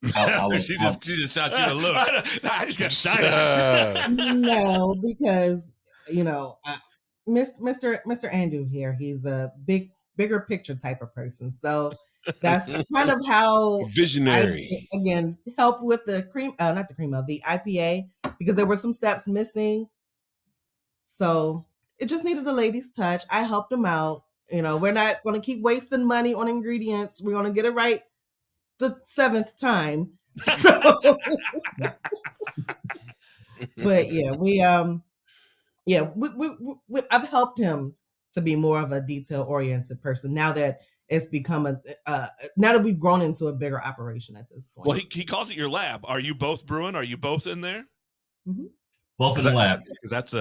S1: She just shot you a look. I just got excited.
S5: No, because Mr. Andrew here, he's a bigger picture type of person. So that's kind of how
S3: visionary.
S5: I helped with the the IPA, because there were some steps missing. So it just needed a lady's touch. I helped them out. We're not going to keep wasting money on ingredients. We're going to get it right the 7th time. So, but I've helped him to be more of a detail oriented person now that it's become now that we've grown into a bigger operation at this point.
S1: Well, he calls it your lab. Are you both brewing? Are you both in there?
S5: Mm-hmm.
S2: Both in the lab.
S4: Because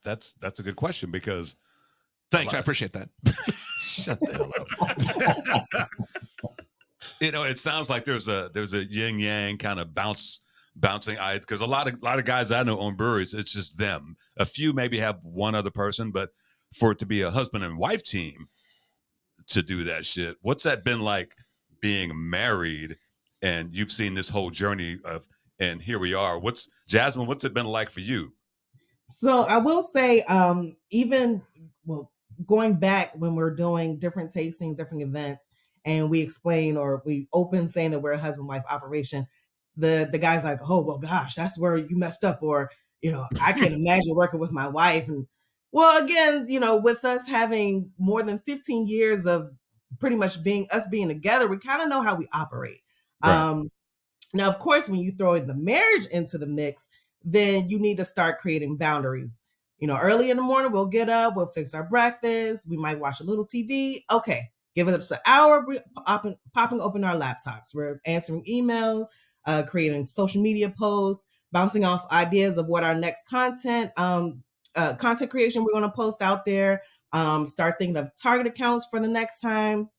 S4: that's a good question, because
S1: thanks, I appreciate that.
S4: Shut the hell up. It sounds like there's a yin yang kind of bouncing eye, because a lot of guys I know own breweries, it's just them. A few maybe have one other person, but for it to be a husband and wife team to do that shit, what's that been like being married? And you've seen this whole journey and here we are. Jasmine, what's it been like for you?
S5: So I will say, going back when we're doing different tastings, different events, and we explain or we open saying that we're a husband-wife operation, the guy's like, oh, well, gosh, that's where you messed up. Or, I can't imagine working with my wife. And well, again, with us having more than 15 years of pretty much being together, we kind of know how we operate. Right. Now, of course, when you throw in the marriage into the mix, then you need to start creating boundaries. Early in the morning, we'll get up, we'll fix our breakfast. We might watch a little TV. Okay. Give us an hour, we're popping open our laptops. We're answering emails, creating social media posts, bouncing off ideas of what our next content creation we're going to post out there. Start thinking of target accounts for the next time.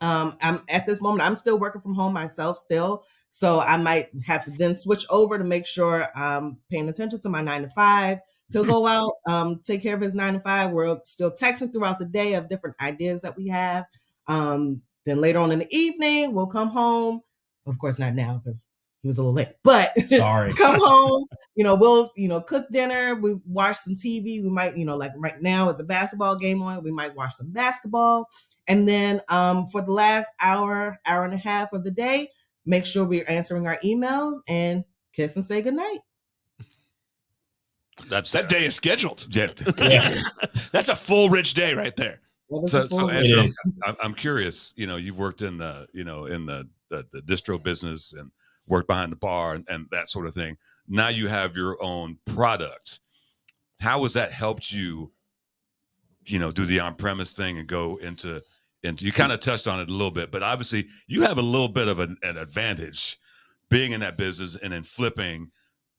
S5: At this moment, I'm still working from home myself still. So I might have to then switch over to make sure I'm paying attention to my 9 to 5. He'll go out, take care of his 9 to 5. We're still texting throughout the day of different ideas that we have. Then later on in the evening, we'll come home. Of course, not now because he was a little late, but
S2: sorry.
S5: Come home, we'll, cook dinner. We watch some TV. We might, like right now it's a basketball game on. We might watch some basketball. And then for the last hour and a half of the day, make sure we're answering our emails and kiss and say goodnight.
S1: That day is scheduled.
S4: Yeah.
S1: That's a full rich day right there.
S4: So Andrew, I'm curious, you've worked in the distro business and worked behind the bar and that sort of thing. Now you have your own products. How has that helped you, do the on-premise thing and go into you kind of touched on it a little bit, but obviously you have a little bit of an advantage being in that business and then flipping.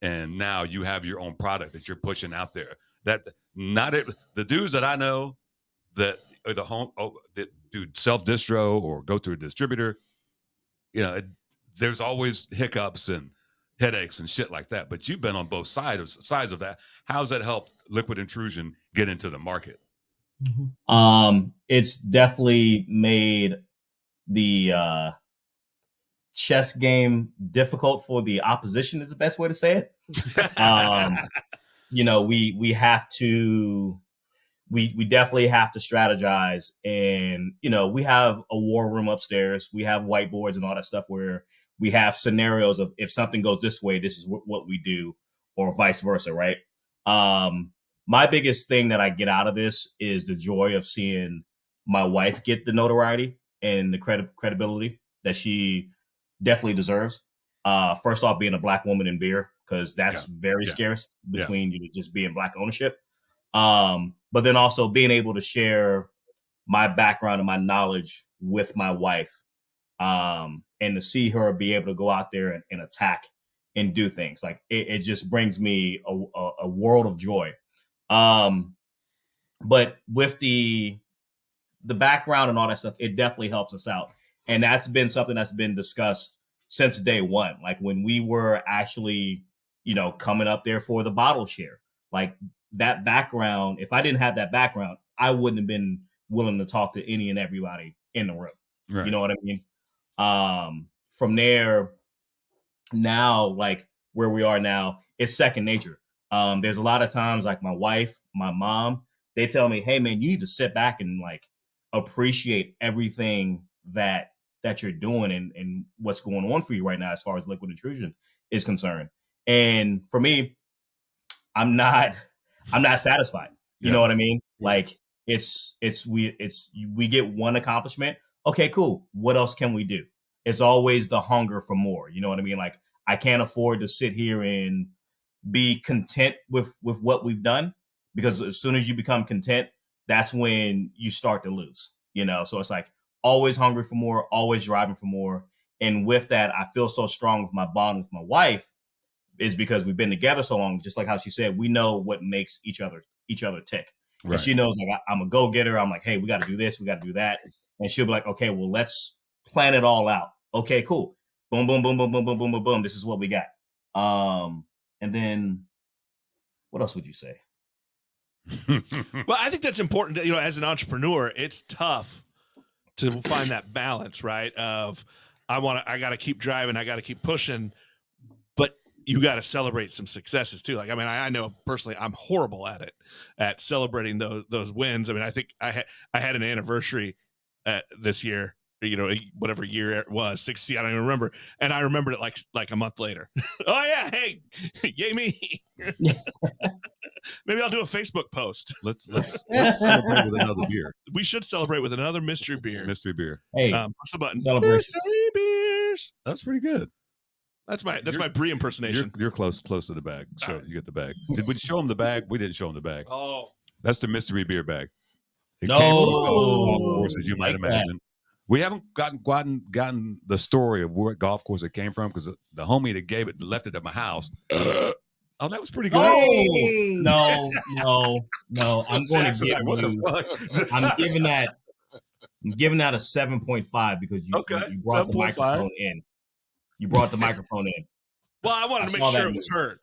S4: And now you have your own product that you're pushing out there. That the dudes that I know that are that do self distro or go to a distributor, there's always hiccups and headaches and shit like that. But you've been on both sides of that. How's that helped Liquid Intrusion get into the market?
S2: It's definitely made the chess game difficult for the opposition is the best way to say it. We have to, we definitely have to strategize, and, we have a war room upstairs. We have whiteboards and all that stuff where we have scenarios of if something goes this way, this is what we do, or vice versa. Right. My biggest thing that I get out of this is the joy of seeing my wife get the notoriety and the credibility that she definitely deserves. First off, being a Black woman in beer, because that's very scarce between you just being Black ownership. But then also being able to share my background and my knowledge with my wife, and to see her be able to go out there and attack and do things. Like it just brings me a world of joy. But with the background and all that stuff, it definitely helps us out. And that's been something that's been discussed since day one. Like when we were actually, coming up there for the bottle share, like that background, if I didn't have that background, I wouldn't have been willing to talk to any and everybody in the room.
S4: Right.
S2: You know what I mean? From there, now, like where we are now, it's second nature. There's a lot of times like my wife, my mom, they tell me, hey man, you need to sit back and like appreciate everything that you're doing and what's going on for you right now as far as Liquid Intrusion is concerned. And for me, I'm not satisfied. You know what I mean? Like we get one accomplishment. Okay, cool. What else can we do? It's always the hunger for more. You know what I mean? Like I can't afford to sit here and be content with what we've done, because as soon as you become content, that's when you start to lose, So it's like always hungry for more, always driving for more. And with that, I feel so strong with my bond with my wife is because we've been together so long. Just like how she said, we know what makes each other tick. Right. And she knows like I'm a go-getter. I'm like, hey, we got to do this, we got to do that. And she'll be like, okay, well, let's plan it all out. Okay, cool. Boom, boom, boom, boom, boom, boom, boom, boom, boom. This is what we got. And then what else would you say?
S1: Well, I think that's important. As an entrepreneur, it's tough to find that balance, right? Of I got to keep driving, I got to keep pushing, but you got to celebrate some successes too. Like, I mean, I know personally, I'm horrible at celebrating those wins. I mean, I think I had an anniversary this year, whatever year it was, 60, I don't even remember. And I remembered it like a month later. Oh yeah. Hey, yay me. Maybe I'll do a Facebook post.
S4: Let's celebrate with another beer.
S1: We should celebrate with another mystery beer.
S2: Hey,
S1: push the button.
S2: Celebrations.
S1: Mystery beers.
S4: That's pretty good.
S1: That's my Bree impersonation.
S4: You're close to the bag. So you get the bag. Did we show him the bag? We didn't show him the bag.
S1: Oh,
S4: that's the mystery beer bag. It
S2: no,
S4: came from golf course, as you might imagine.
S2: That.
S4: We haven't gotten the story of what golf course it came from, because the homie that gave it left it at my house. Oh, that was pretty good.
S5: Hey.
S2: No. I'm going to give
S4: what the fuck?
S2: I'm giving that a 7.5 because you brought the microphone in. You brought the microphone in.
S1: Well, I wanted to make sure it was heard.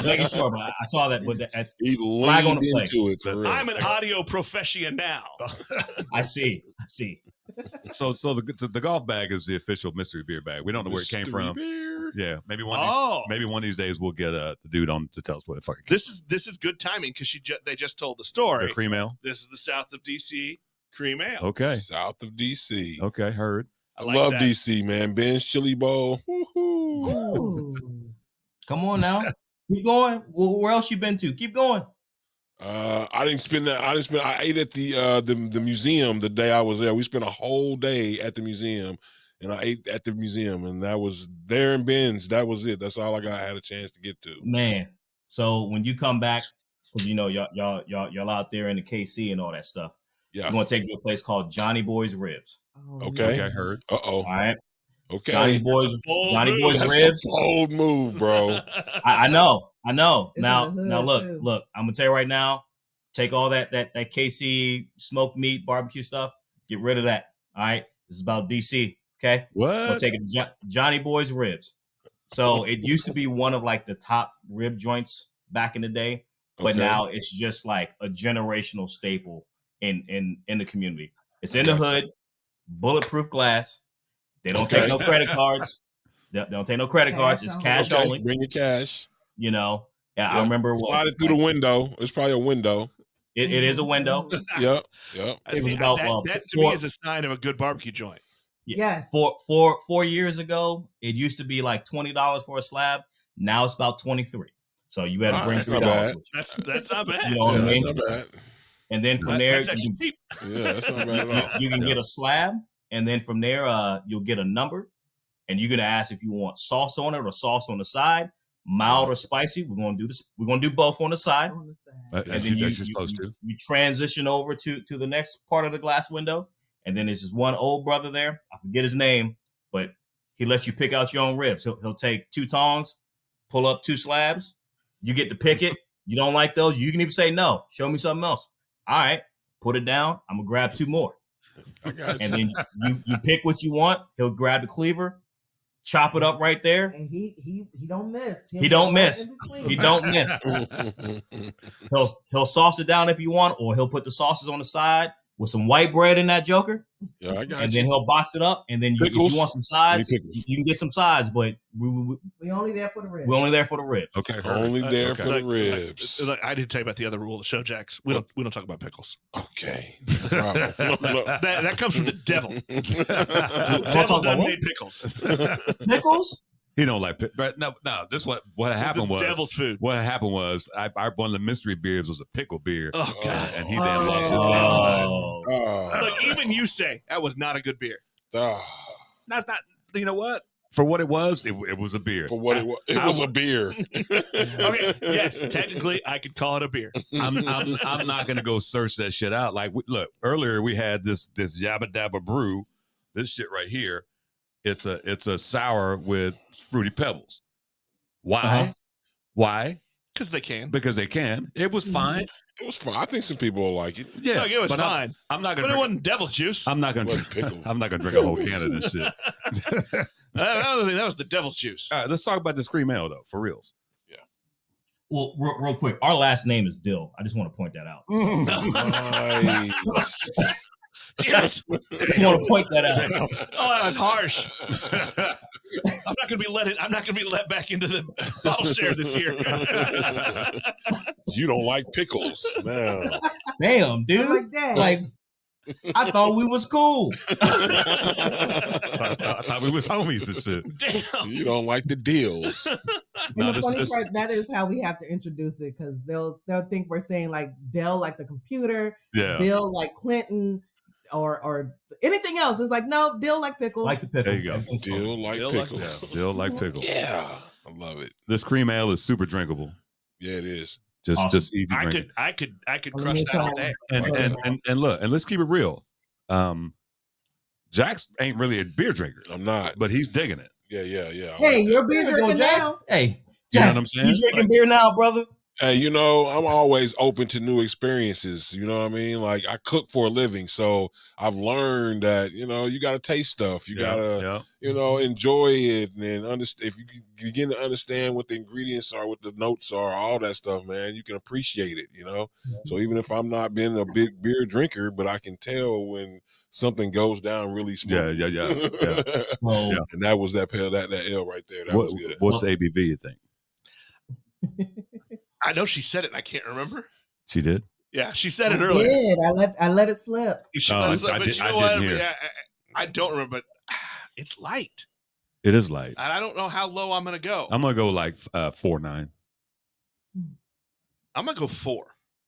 S2: Making sure, but I saw that. But that's
S3: he
S2: flag on the
S3: into it. For real.
S1: I'm an audio professional.
S2: I see.
S4: So the golf bag is the official mystery beer bag. We don't know where it came from.
S3: Beer.
S4: Yeah, maybe one of these days we'll get the dude on to tell us what the fuck it came.
S1: This is good timing because they just told the story.
S4: The cream ale.
S1: This is the South of DC cream ale.
S4: Okay.
S3: South of DC.
S4: Okay, heard.
S3: I love that. DC, man. Ben's Chili Bowl.
S2: Come on now. Keep going. Where else you been to? Keep going.
S3: I didn't spend that. I ate at the museum the day I was there. We spent a whole day at the museum, and I ate at the museum, and that was there in Ben's. That was it. That's all I had a chance to get to.
S2: Man. So when you come back, because y'all out there in the KC and all that stuff. Yeah. We're gonna take you to a place called Johnny Boy's Ribs.
S3: Oh, okay.
S4: I heard.
S3: All
S2: right.
S3: Okay.
S2: Johnny Boy's Ribs.
S3: Bold move, bro.
S2: I know. Now look. I'm gonna tell you right now. Take all that KC smoked meat barbecue stuff. Get rid of that. All right. This is about DC. Okay.
S4: What?
S2: We'll take it to Johnny Boy's Ribs. So it used to be one of like the top rib joints back in the day, but now it's just like a generational staple in the community. It's in the hood, bulletproof glass. They don't take no credit cards. They don't take no credit cards. It's cash only.
S3: Bring your cash.
S2: I remember
S3: slide it through the window. It's probably a window.
S2: It is a window.
S3: Yep.
S1: It was about that to me is a sign of a good barbecue joint.
S5: Yes.
S2: 4 years ago, it used to be like $20 for a slab. Now it's about $23. So you had to bring $3.
S1: That's not bad.
S2: You know what I mean?
S3: That's not bad.
S2: And then from there,
S3: that's not bad at all.
S2: You can get a slab, and then from there, you'll get a number, and you're gonna ask if you want sauce on it or sauce on the side, mild or spicy. We're gonna do this. We're gonna do both on the side, and then you're supposed to. You transition over to the next part of the glass window, and then there's this one old brother there. I forget his name, but He lets you pick out your own ribs. He'll take 2 tongs, pull up 2 slabs. You get to pick it. You don't like those, you can even say no. Show me something else. All right, put it down. I'm gonna grab 2 more.
S3: I got
S2: And then you pick what you want. He'll grab the cleaver, chop it up right there.
S5: And he don't miss.
S2: He don't miss. He don't miss. He'll sauce it down if you want, or he'll put the sauces on the side with some white bread in that joker.
S3: Yeah, I got
S2: and
S3: you.
S2: then he'll box it up, and then if you want some sides, you can get some sides. But
S5: we only there for the ribs.
S2: We're only there for the ribs.
S4: Okay,
S3: Only there
S1: okay.
S3: for the ribs.
S1: I did tell you about the other rule of the show, Jax. We don't talk about pickles.
S3: Okay.
S1: that comes from the devil.
S2: Talk
S1: Devil
S2: about
S1: done
S2: what?
S1: made pickles.
S2: Pickles?
S4: He don't like pickles. No. This what happened
S1: The
S4: was
S1: devil's food.
S4: What happened was one of the mystery beers was a pickle beer.
S1: Oh God!
S4: And he then lost his mind.
S1: Look, even you say that was not a good beer.
S4: That's not. You know what? For what it was a beer.
S3: For what it was, it was a beer.
S1: Okay, yes, technically I could call it a beer.
S4: I'm not gonna go search that shit out. Like, look, earlier we had this Yabba Dabba Brew, this shit right here. It's a sour with fruity pebbles. Why?
S2: Uh-huh.
S4: Why?
S1: Because they can.
S4: Because they can. It was fine.
S3: It was fine. I think some people will like it.
S4: Yeah,
S1: Look, it was
S4: but
S1: fine.
S4: I'm not gonna.
S1: But it
S4: drink,
S1: wasn't devil's juice.
S4: I'm not gonna
S3: Wasn't
S4: drink.
S3: pickle.
S4: I'm not gonna drink a whole can of this shit.
S1: I don't think that was the devil's juice.
S4: All right, let's talk about this cream ale though, for reals.
S2: Well, real quick, our last name is Dill. I just want to point that out.
S3: Nice.
S1: Damn it.
S2: I just want to point that out.
S1: Oh, that was harsh. I'm not gonna be let back into the bottle share this year.
S3: You don't like pickles. Man.
S2: Damn, dude.
S5: Like that.
S2: Like, I thought we was cool.
S4: I thought we was homies and shit.
S1: Damn.
S3: You don't like the deals.
S4: No,
S5: And the funny
S4: this-
S5: part, that is how we have to introduce it, because they'll think we're saying like Dell like the computer,
S4: Yeah.
S5: Bill like Clinton, or anything else. It's like, no, Bill like pickle.
S2: Like the pickle.
S4: There you go.
S2: Everything's fine.
S3: Deal like
S1: Deal like
S3: pickles.
S4: Dill like pickle.
S3: Yeah. I love it.
S4: This cream ale is super drinkable.
S3: Yeah, it is.
S4: Just
S2: Awesome.
S4: just easy drinking.
S1: I could
S5: I'm
S1: crush
S5: gonna
S1: that all
S5: try.
S1: day.
S4: And look, and let's keep it real. Jax ain't really a beer drinker,
S3: I'm not.
S4: but he's digging it.
S3: Yeah.
S5: Hey, you're beer
S2: There you go,
S5: drinking
S2: Jax.
S5: now.
S2: Hey,
S4: You know
S2: Jax,
S4: what I'm saying?
S2: you drinking beer now, brother?
S3: Hey, I'm always open to new experiences. You know what I mean? Like, I cook for a living, so I've learned that you got to taste stuff. You gotta, enjoy it and understand. If you begin to understand what the ingredients are, what the notes are, all that stuff, man, you can appreciate it. So even if I'm not being a big beer drinker, but I can tell when something goes down really smooth.
S4: Yeah.
S2: Well,
S4: Yeah.
S3: And that was that ale right there. That was good.
S4: What's the ABV, you think?
S1: I know she said it and I can't remember.
S4: She did?
S1: Yeah, she said it
S5: I
S1: earlier.
S5: did. I let it slip.
S1: She
S4: Oh,
S1: was like,
S4: I
S1: but
S4: did-
S1: you
S4: I
S1: know what?
S4: didn't hear.
S1: Yeah, I don't remember, but it's light.
S4: It is light.
S1: And I don't know how low I'm going to go.
S4: I'm going to go like 4.9.
S1: I'm going to go 4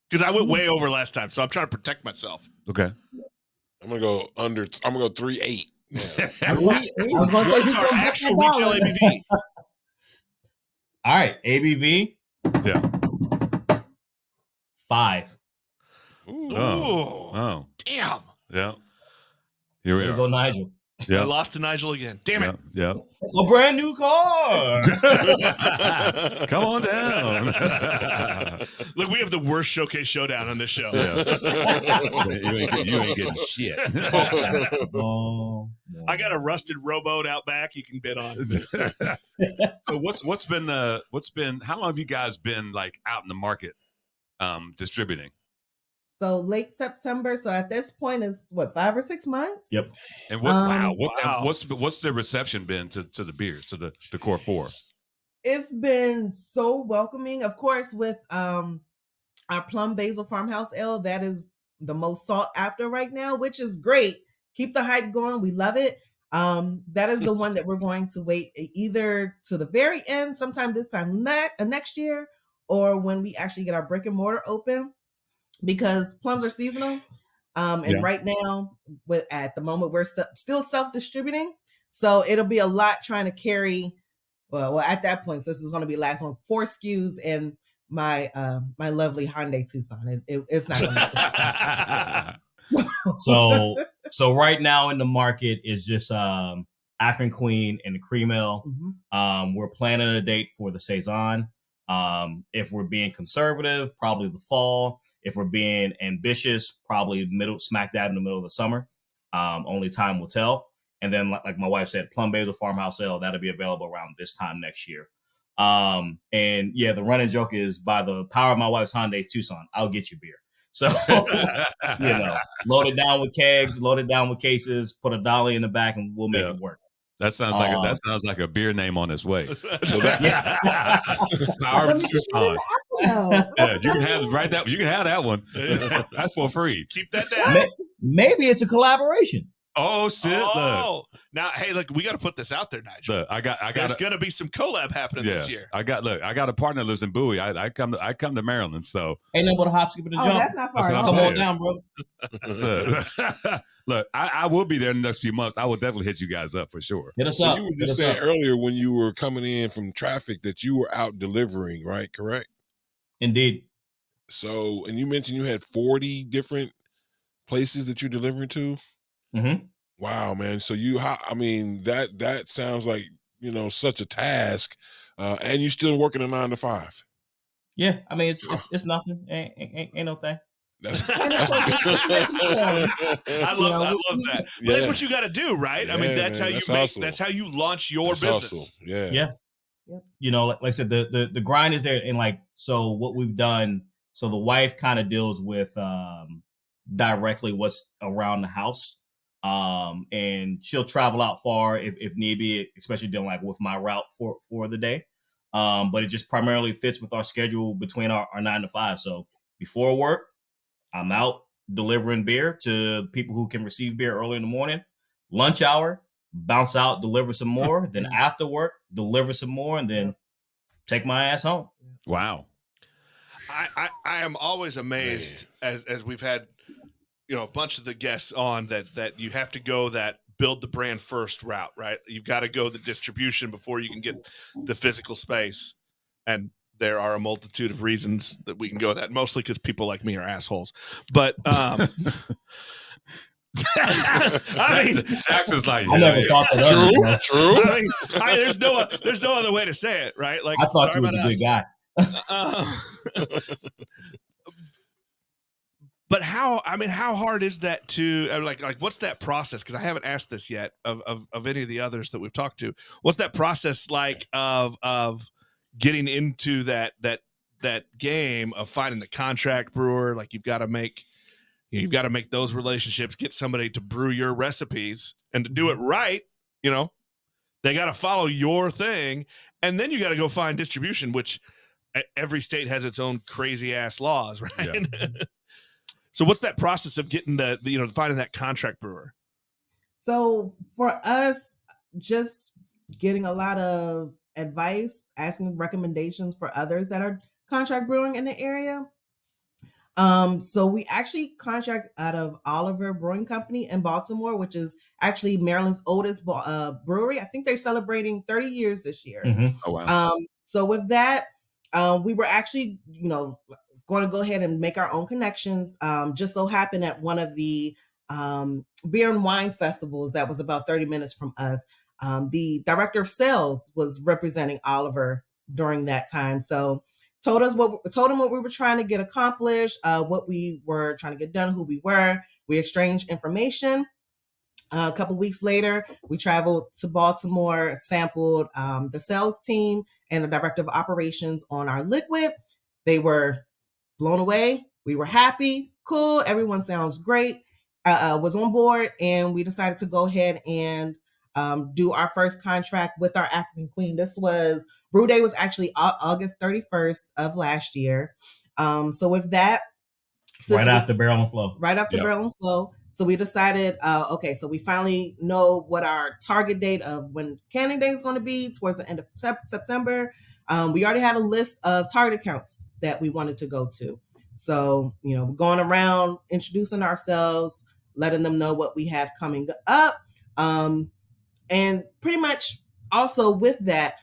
S1: because I went way over last time. So I'm trying to protect myself.
S4: Okay.
S3: I'm gonna go 3.8.
S5: I was going to say he's
S1: What's
S5: going
S1: our
S5: to bet
S1: actual
S5: that
S1: retail
S5: dollar.
S1: ABV?
S2: all right, ABV.
S4: Yeah.
S2: 5.
S1: Ooh,
S4: Oh.
S1: damn.
S4: Yeah. Here we
S2: There you
S4: are.
S2: go, Nigel.
S1: I
S4: Yeah.
S1: lost to Nigel again. Damn it.
S4: Yeah.
S2: A brand new car.
S4: Come on down.
S1: Look, we have the worst showcase showdown on this show.
S4: you ain't getting shit.
S2: Oh,
S1: I got a rusted rowboat out back you can bid on.
S4: So what's been how long have you guys been like out in the market distributing?
S5: So late September. So at this point, it's what, 5 or 6 months?
S2: Yep.
S4: And what
S5: Wow.
S1: Wow.
S4: what's the reception been to the beers, to the core 4?
S5: It's been so welcoming. Of course, with our Plum Basil Farmhouse Ale, that is the most sought after right now, which is great. Keep the hype going. We love it. That is the one that we're going to wait either to the very end, sometime this time next year, or when we actually get our brick and mortar open, because plums are seasonal. And right now, at the moment, we're still self-distributing. So it'll be a lot trying to carry, well, at that point, so this is going to be the last one, 4 SKUs and my my lovely Hyundai Tucson. It's not going to
S2: So right now in the market is just African Queen, and the Cream Ale.
S5: Mhm.
S2: We're planning a date for the Saison. If we're being conservative, probably the fall. If we're being ambitious, probably smack dab in the middle of the summer. Only time will tell. And then, like my wife said, Plum Basil Farmhouse Ale, that'll be available around this time next year. And yeah, the running joke is, by the power of my wife's Hyundai Tucson, I'll get you beer. So, load it down with kegs, load it down with cases, put a dolly in the back, and we'll make it work.
S4: That sounds like a beer name on its way.
S3: So that
S4: Power of Tucson. Yeah, you can have that one. That's for free.
S1: Keep that down.
S2: Maybe it's a collaboration.
S4: Oh shit!
S1: Oh, now hey, look, we got to put this out there, Nigel.
S4: Look, I got.
S1: There's gonna be some collab happening this year.
S4: I got a partner that lives in Bowie. I come to Maryland, so
S2: ain't nothing but a hop, skip, and a jump.
S5: That's not far.
S2: Come on down, bro.
S4: Look, I will be there in the next few months. I will definitely hit you guys up for sure.
S2: Hit us
S3: so
S2: up.
S3: you were just saying earlier when you were coming in from traffic that you were out delivering, right? Correct.
S2: Indeed.
S3: So, and you mentioned you had 40 different places that you're delivering to.
S2: Mm-hmm.
S3: Wow, man. So that sounds like, such a task. And you're still working a 9 to 5.
S2: Yeah. I mean, it's nothing. Ain't no thing.
S3: That's
S1: I love that.
S3: Yeah.
S1: That's what you got to do, right?
S3: Yeah,
S1: I mean, that's
S3: man,
S1: that's how you launch your business.
S3: Hustle. Yeah.
S2: Yeah. Like I said, the grind is there. And so what we've done, so the wife kind of deals with directly what's around the house. And she'll travel out far if need be, especially dealing with my route for the day. But it just primarily fits with our schedule between our 9 to 5. So before work, I'm out delivering beer to people who can receive beer early in the morning. Lunch hour, bounce out, deliver some more. Then after work, deliver some more, and then take my ass home.
S4: Wow.
S1: I am always amazed as we've had a bunch of the guests on that you have to go that build the brand first route, right? You've got to go the distribution before you can get the physical space. And there are a multitude of reasons that we can go that, mostly because people like me are assholes. But I mean,
S4: Jackson's like,
S2: I never thought that.
S3: True.
S1: I mean, there's no other way to say it, right? Like,
S2: I thought you were a good guy.
S1: But how hard is that to like what's that process? Because I haven't asked this yet of any of the others that we've talked to. What's that process like of getting into that game of finding the contract brewer? Like you've got to make those relationships, get somebody to brew your recipes, and to do it right, they got to follow your thing, and then you got to go find distribution, which every state has its own crazy ass laws, right? Yeah. So what's that process of getting finding that contract brewer?
S5: So for us, just getting a lot of advice, asking recommendations for others that are contract brewing in the area. So we actually contract out of Oliver Brewing Company in Baltimore, which is actually Maryland's oldest brewery. I think they're celebrating 30 years this year.
S2: Mm-hmm.
S4: Oh wow.
S5: So with that, we were actually, going to go ahead and make our own connections. Just so happened at one of the beer and wine festivals that was about 30 minutes from us, the director of sales was representing Oliver during that time. So told him what we were trying to get accomplished, what we were trying to get done, who we were. We exchanged information. A couple weeks later, we traveled to Baltimore, sampled the sales team and the director of operations on our liquid. They were blown away. We were happy. Cool. Everyone sounds great. Was on board, and we decided to go ahead and do our first contract with our African Queen. This was Brew Day was actually August 31st of last year. So with that,
S2: right after Barrel and Flow.
S5: Right after Barrel and Flow. So we decided, okay, so we finally know what our target date of when canning day is going to be towards the end of September. We already had a list of target accounts that we wanted to go to. So, going around, introducing ourselves, letting them know what we have coming up. And pretty much also with that,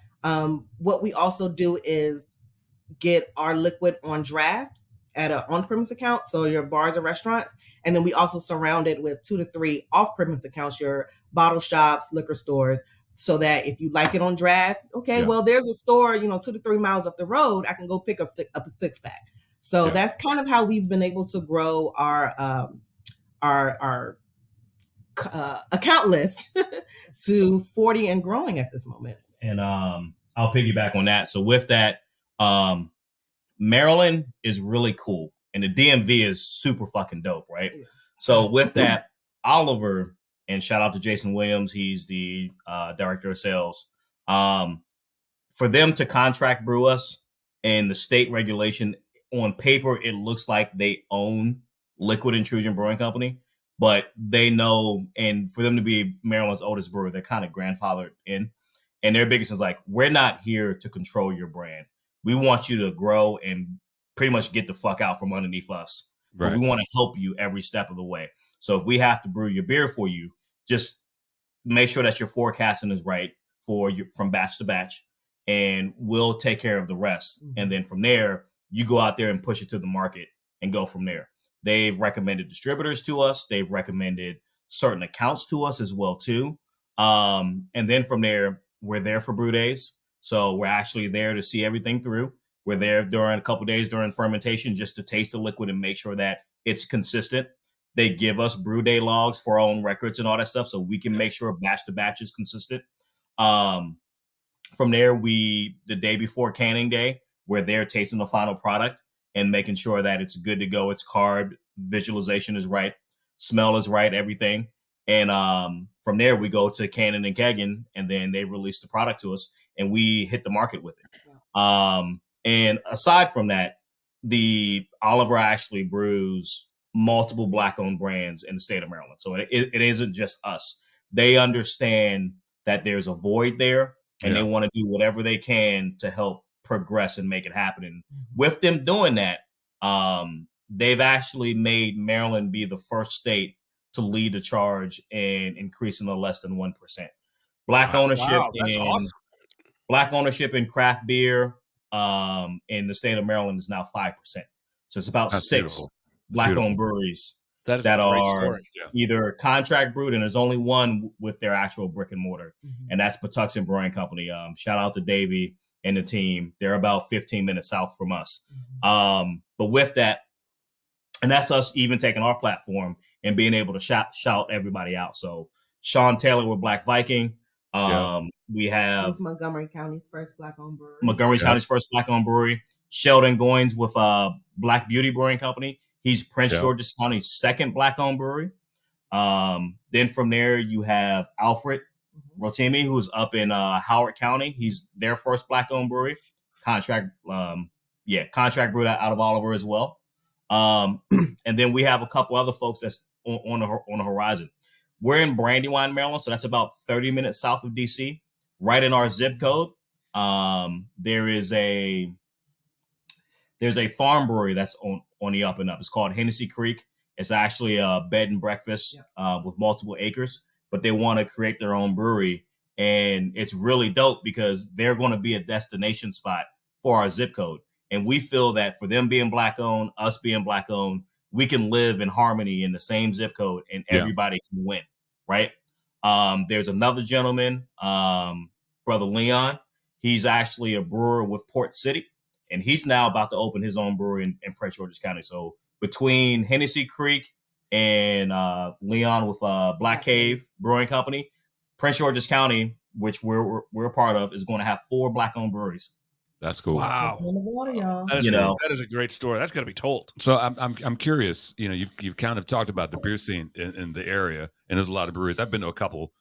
S5: what we also do is get our liquid on draft at an on-premise account, so your bars or restaurants, and then we also surround it with 2 to 3 off-premise accounts, your bottle shops, liquor stores, so that if you like it on draft, okay, well, there's a store, 2 to 3 miles up the road, I can go pick up a 6-pack. So that's kind of how we've been able to grow our account list to 40 and growing at this moment.
S2: And I'll piggyback on that. So with that, Maryland is really cool, and the DMV is super fucking dope, right? Yeah. So with that, Oliver, and shout out to Jason Williams, he's the director of sales. For them to contract brew us, and the state regulation, on paper, it looks like they own Liquid Intrusion Brewing Company, but they know, and for them to be Maryland's oldest brewer, they're kind of grandfathered in. And their biggest is like, we're not here to control your brand. We want you to grow and pretty much get the fuck out from underneath us. Right. But we want to help you every step of the way. So if we have to brew your beer for you, just make sure that your forecasting is right for you from batch to batch, and we'll take care of the rest. Mm-hmm. And then from there, you go out there and push it to the market and go from there. They've recommended distributors to us. They've recommended certain accounts to us as well, too. And then from there, we're there for brew days. So we're actually there to see everything through. We're there during a couple of days during fermentation just to taste the liquid and make sure that it's consistent. They give us brew day logs for our own records and all that stuff so we can make sure batch to batch is consistent. From there, the day before canning day, we're there tasting the final product and making sure that it's good to go. It's carb, visualization is right, smell is right, everything. And from there, we go to canning and kegging, and then they release the product to us, and we hit the market with it. And aside from that, the Oliver actually brews multiple Black-owned brands in the state of Maryland. So it isn't just us. They understand that there's a void there, and they want to do whatever they can to help progress and make it happen. And with them doing that, they've actually made Maryland be the first state to lead the charge in increasing to less than 1%. Black ownership awesome. Black ownership in craft beer in the state of Maryland is now 5%. So it's about 6 Black-owned breweries that are either contract brewed, and there's only one with their actual brick and mortar, and that's Patuxent Brewing Company. Shout out to Davey and the team. They're about 15 minutes south from us. But with that, and that's us even taking our platform and being able to shout everybody out. So Sean Taylor with Black Viking. We have
S5: He's Montgomery County's first Black-owned brewery.
S2: County's first Black-owned brewery. Sheldon Goins with Black Beauty Brewing Company. He's Prince George's County's second Black-owned brewery. Then from there, you have Alfred Rotimi, who's up in Howard County. He's their first Black-owned brewery. Contract brewed out of Oliver as well. And then we have a couple other folks that's on the horizon. We're in Brandywine, Maryland, so that's about 30 minutes south of DC. Right in our zip code, there's a farm brewery that's on the up and up. It's called Hennessy Creek. It's actually a bed and breakfast with multiple acres, but they want to create their own brewery, and it's really dope because they're going to be a destination spot for our zip code. And we feel that for them being Black-owned, us being Black-owned, we can live in harmony in the same zip code and everybody can win, right? There's another gentleman, Brother Leon. He's actually a brewer with Port City, and he's now about to open his own brewery in Prince George's County. So between Hennessy Creek and Leon with Black Cave Brewing Company, Prince George's County, which we're a part of, is going to have 4 Black-owned breweries.
S4: That's cool.
S1: Wow, that is a great story. That's got to be told.
S4: So I'm curious. You know, you've kind of talked about the beer scene in the area, and there's a lot of breweries. I've been to a couple.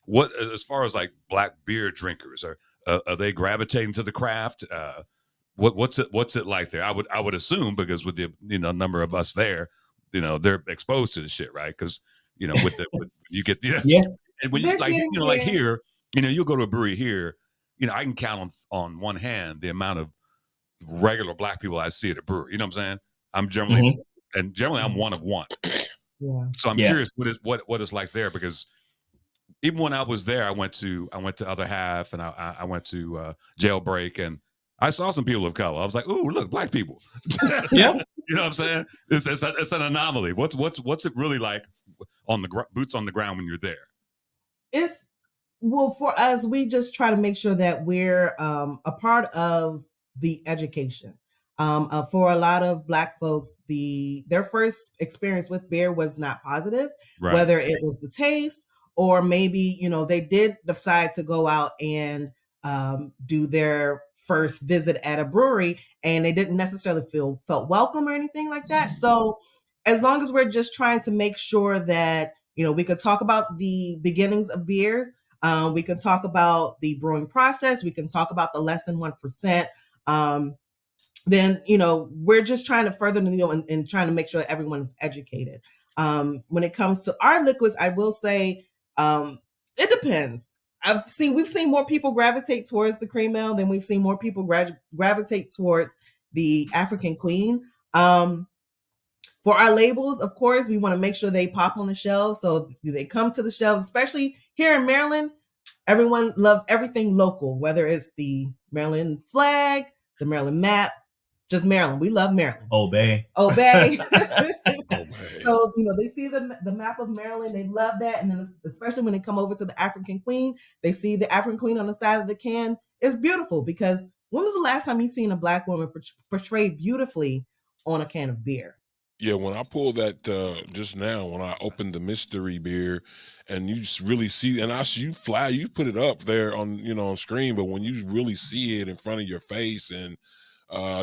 S4: What, as far as like Black beer drinkers, are they gravitating to the craft? What's it like there? I would assume, because with the number of us there, they're exposed to the shit, right? Because with you get and when you like here, you'll go to a brewery here. I can count on one hand the amount of regular Black people I see at a brewery. You know what I'm saying? I'm generally I'm one of one. Yeah. So I'm curious what it's like there, because even when I was there, I went to Other Half, and I went to Jailbreak, and I saw some people of color. I was like, ooh, look, black people.
S2: Yeah.
S4: You know what I'm saying? It's an anomaly. What's it really like on the boots on the ground when you're there?
S5: It's well, for us, we just try to make sure that we're a part of the education. For a lot of Black folks, their first experience with beer was not positive,
S4: Right.
S5: whether it was the taste or maybe they did decide to go out and do their first visit at a brewery, and they didn't necessarily felt welcome or anything like that. So, as long as we're just trying to make sure that we could talk about the beginnings of beers. We can talk about the brewing process. We can talk about the less than 1%. Then, we're just trying to further the needle and trying to make sure that everyone is educated. When it comes to our liquids, I will say it depends. We've seen more people gravitate towards the cream ale than we've seen more people gravitate towards the African Queen. For our labels, of course, we want to make sure they pop on the shelves. So they come to the shelves, especially here in Maryland. Everyone loves everything local, whether it's the Maryland flag, the Maryland map, just Maryland. We love Maryland.
S2: Obey.
S5: So, they see the map of Maryland. They love that. And then especially when they come over to the African Queen, they see the African Queen on the side of the can. It's beautiful because when was the last time you seen a Black woman portrayed beautifully on a can of beer?
S3: Yeah, when I pulled that just now, when I opened the mystery beer, and you just really see, and you put it up there on on screen, but when you really see it in front of your face, and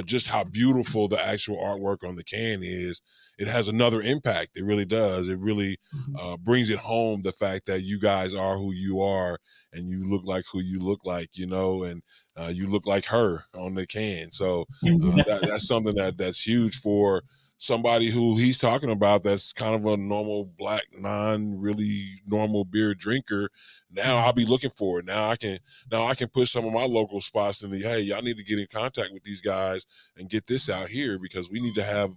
S3: just how beautiful the actual artwork on the can is, it has another impact. It really does. It really brings it home, the fact that you guys are who you are, and you look like who you look like, and you look like her on the can. So that's something that's huge for somebody who he's talking about that's kind of a normal Black, really normal beer drinker. Now I'll be looking for it. Now I can push some of my local spots and hey, y'all need to get in contact with these guys and get this out here, because we need to have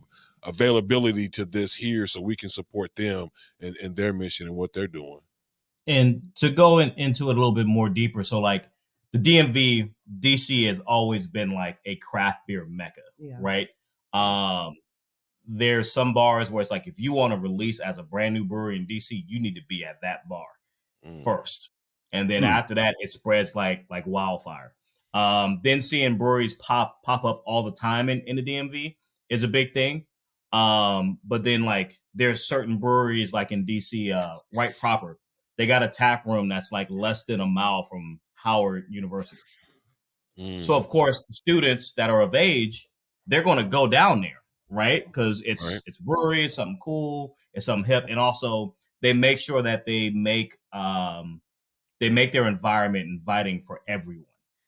S3: availability to this here so we can support them and their mission and what they're doing.
S2: And to go into it a little bit more deeper, so like the DMV, DC has always been like a craft beer mecca, right? There's some bars where it's like, if you want to release as a brand new brewery in DC, you need to be at that bar first. And then after that, it spreads like wildfire. Then seeing breweries pop up all the time in the DMV is a big thing. But then like there's certain breweries like in DC, right proper, they got a tap room that's like less than a mile from Howard University. So of course, the students that are of age, they're going to go down there. Right, because it's a brewery, it's something cool, it's something hip, and also they make sure that they make their environment inviting for everyone.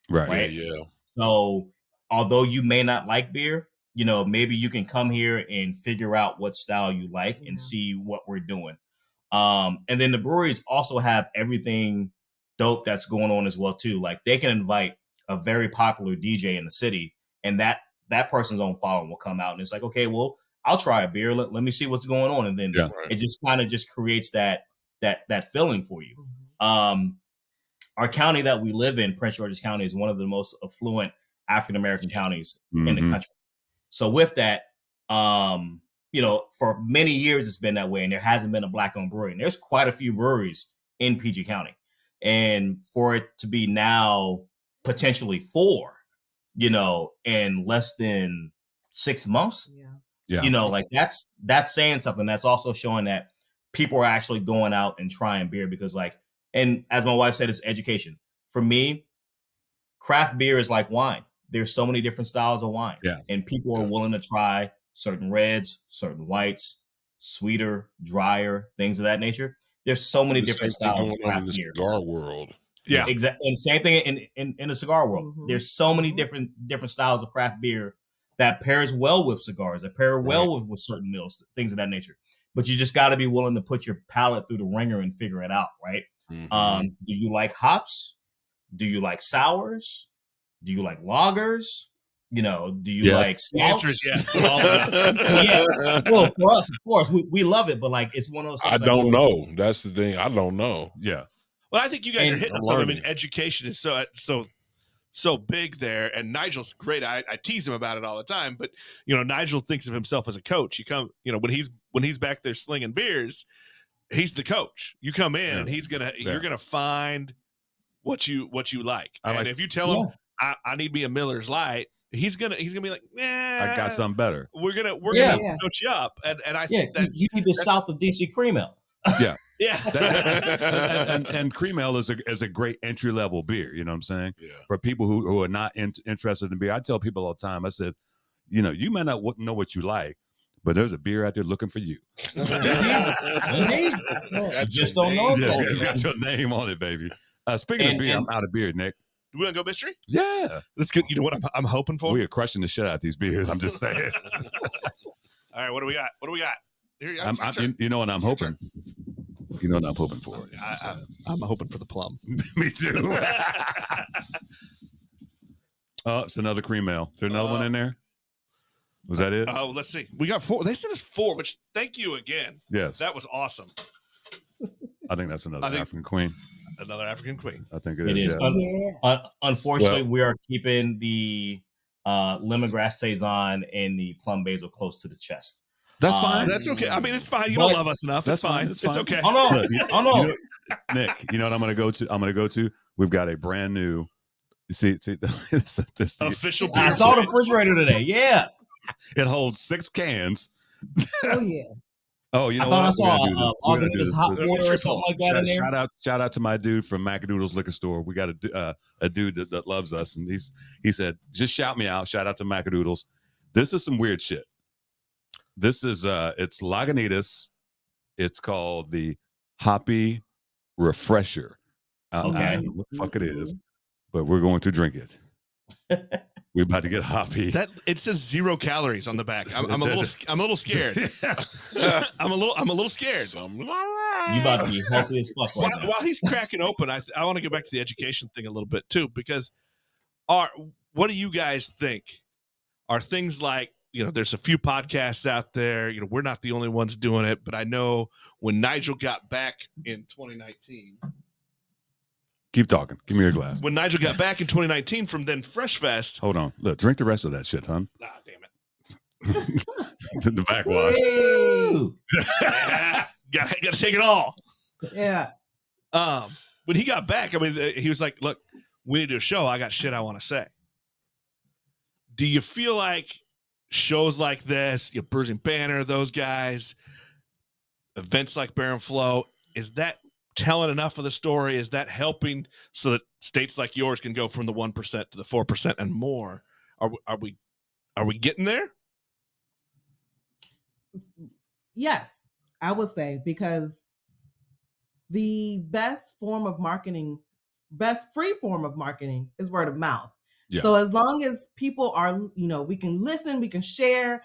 S2: Right.
S3: Yeah.
S2: So although you may not like beer, maybe you can come here and figure out what style you like and see what we're doing. And then the breweries also have everything dope that's going on as well too. Like they can invite a very popular DJ in the city, and that person's own following will come out, and it's like, okay, well, I'll try a beer. Let me see what's going on. And then it just kind of just creates that feeling for you. Our county that we live in, Prince George's County, is one of the most affluent African-American counties in the country. So with that, for many years, it's been that way, and there hasn't been a Black-owned brewery. And there's quite a few breweries in PG County. And for it to be now potentially 4, in less than 6 months, like that's saying something. That's also showing that people are actually going out and trying beer, because and as my wife said, it's education. For me, craft beer is like wine. There's so many different styles of wine, and people are willing to try certain reds, certain whites, sweeter, drier, things of that nature. There's so many different styles of craft beer.
S3: Cigar world.
S2: Yeah, exactly. And same thing in the cigar world. There's so many different styles of craft beer that pairs well with cigars, that pair well with certain meals, things of that nature. But you just got to be willing to put your palate through the ringer and figure it out, right? Do you like hops? Do you like sours? Do you like lagers? Do you like stouts? Well, for us, of course, we love it, but it's one of those things.
S3: I don't know. That's the thing. I don't know.
S1: Yeah. Well, I think you guys are hitting on something. I mean, education is so so big there, and Nigel's great. I tease him about it all the time, but Nigel thinks of himself as a coach. You come, when he's back there slinging beers, he's the coach. You come in and you're gonna find what you like. And if you tell him I need me a Miller's Light, he's gonna be like,
S4: I got something better.
S1: We're gonna coach you up. And I think that's
S2: you need the South of DC Cream Ale.
S4: Yeah.
S1: Yeah.
S4: and Cream Ale is a great entry level beer. You know what I'm saying?
S3: Yeah.
S4: For people who are not interested in beer, I tell people all the time, I said, you might not know what you like, but there's a beer out there looking for you.
S2: You just don't know.
S4: It's got your name on it, baby. Speaking of beer, I'm out of beer, Nick.
S1: Do we want to go mystery?
S4: Yeah.
S1: That's good. You know what I'm hoping for?
S4: We are crushing the shit out of these beers. I'm just saying.
S1: All right. What do we got? Here,
S4: you know what I'm hoping? You know what I'm hoping for?
S1: I'm hoping for the plum.
S4: Me too. It's another cream ale. Is there another one in there? Was that it?
S1: Oh, let's see. We got 4. They sent us 4, which thank you again.
S4: Yes.
S1: That was awesome.
S4: I think that's another African queen.
S1: Another African queen.
S4: I think it is.
S2: Unfortunately, we are keeping the lemongrass saison and the plum basil close to the chest.
S4: That's fine.
S1: That's okay. I mean, it's fine. You don't love us enough. That's fine. It's okay.
S2: Oh no.
S4: Nick, you know what I'm going to go to? We've got a brand new. See, this
S1: official.
S2: I saw the refrigerator today. Yeah,
S4: it holds 6 cans.
S5: Oh yeah.
S4: Oh, you know
S2: I
S4: what?
S2: I saw Lagunitas hot water or something like that in there.
S4: Shout out to my dude from Macadoodle's Liquor Store. We got a dude that loves us, and he said, just shout me out. Shout out to Macadoodle's. This is some weird shit. This is it's Lagunitas. It's called the Hoppy Refresher.
S2: Okay.
S4: I don't know what the fuck it is, but we're going to drink it. We're about to get hoppy.
S1: That it says 0 calories on the back. I'm a little scared. I'm a little scared.
S2: You about to be healthy as fuck right now.
S1: While he's cracking open, I want to go back to the education thing a little bit too, because what do you guys think are things like, there's a few podcasts out there, we're not the only ones doing it, but I know when Nigel got back in 2019.
S4: Keep talking. Give me your glass.
S1: When Nigel got back in 2019 from then Fresh Fest.
S4: Hold on. Look, drink the rest of that shit, hon.
S1: Ah, damn it.
S4: The backwash.
S1: Gotta take it all.
S5: Yeah.
S1: When he got back, I mean, he was like, look, we need to do a show. I got shit I want to say. Do you feel like shows like this, Bruising Banner, those guys, events like Bear and Flow, is that telling enough of the story? Is that helping so that states like yours can go from the 1% to the 4% and more? Are we getting there?
S5: Yes, I would say, because the best free form of marketing is word of mouth. Yeah. So as long as people are, we can listen, we can share,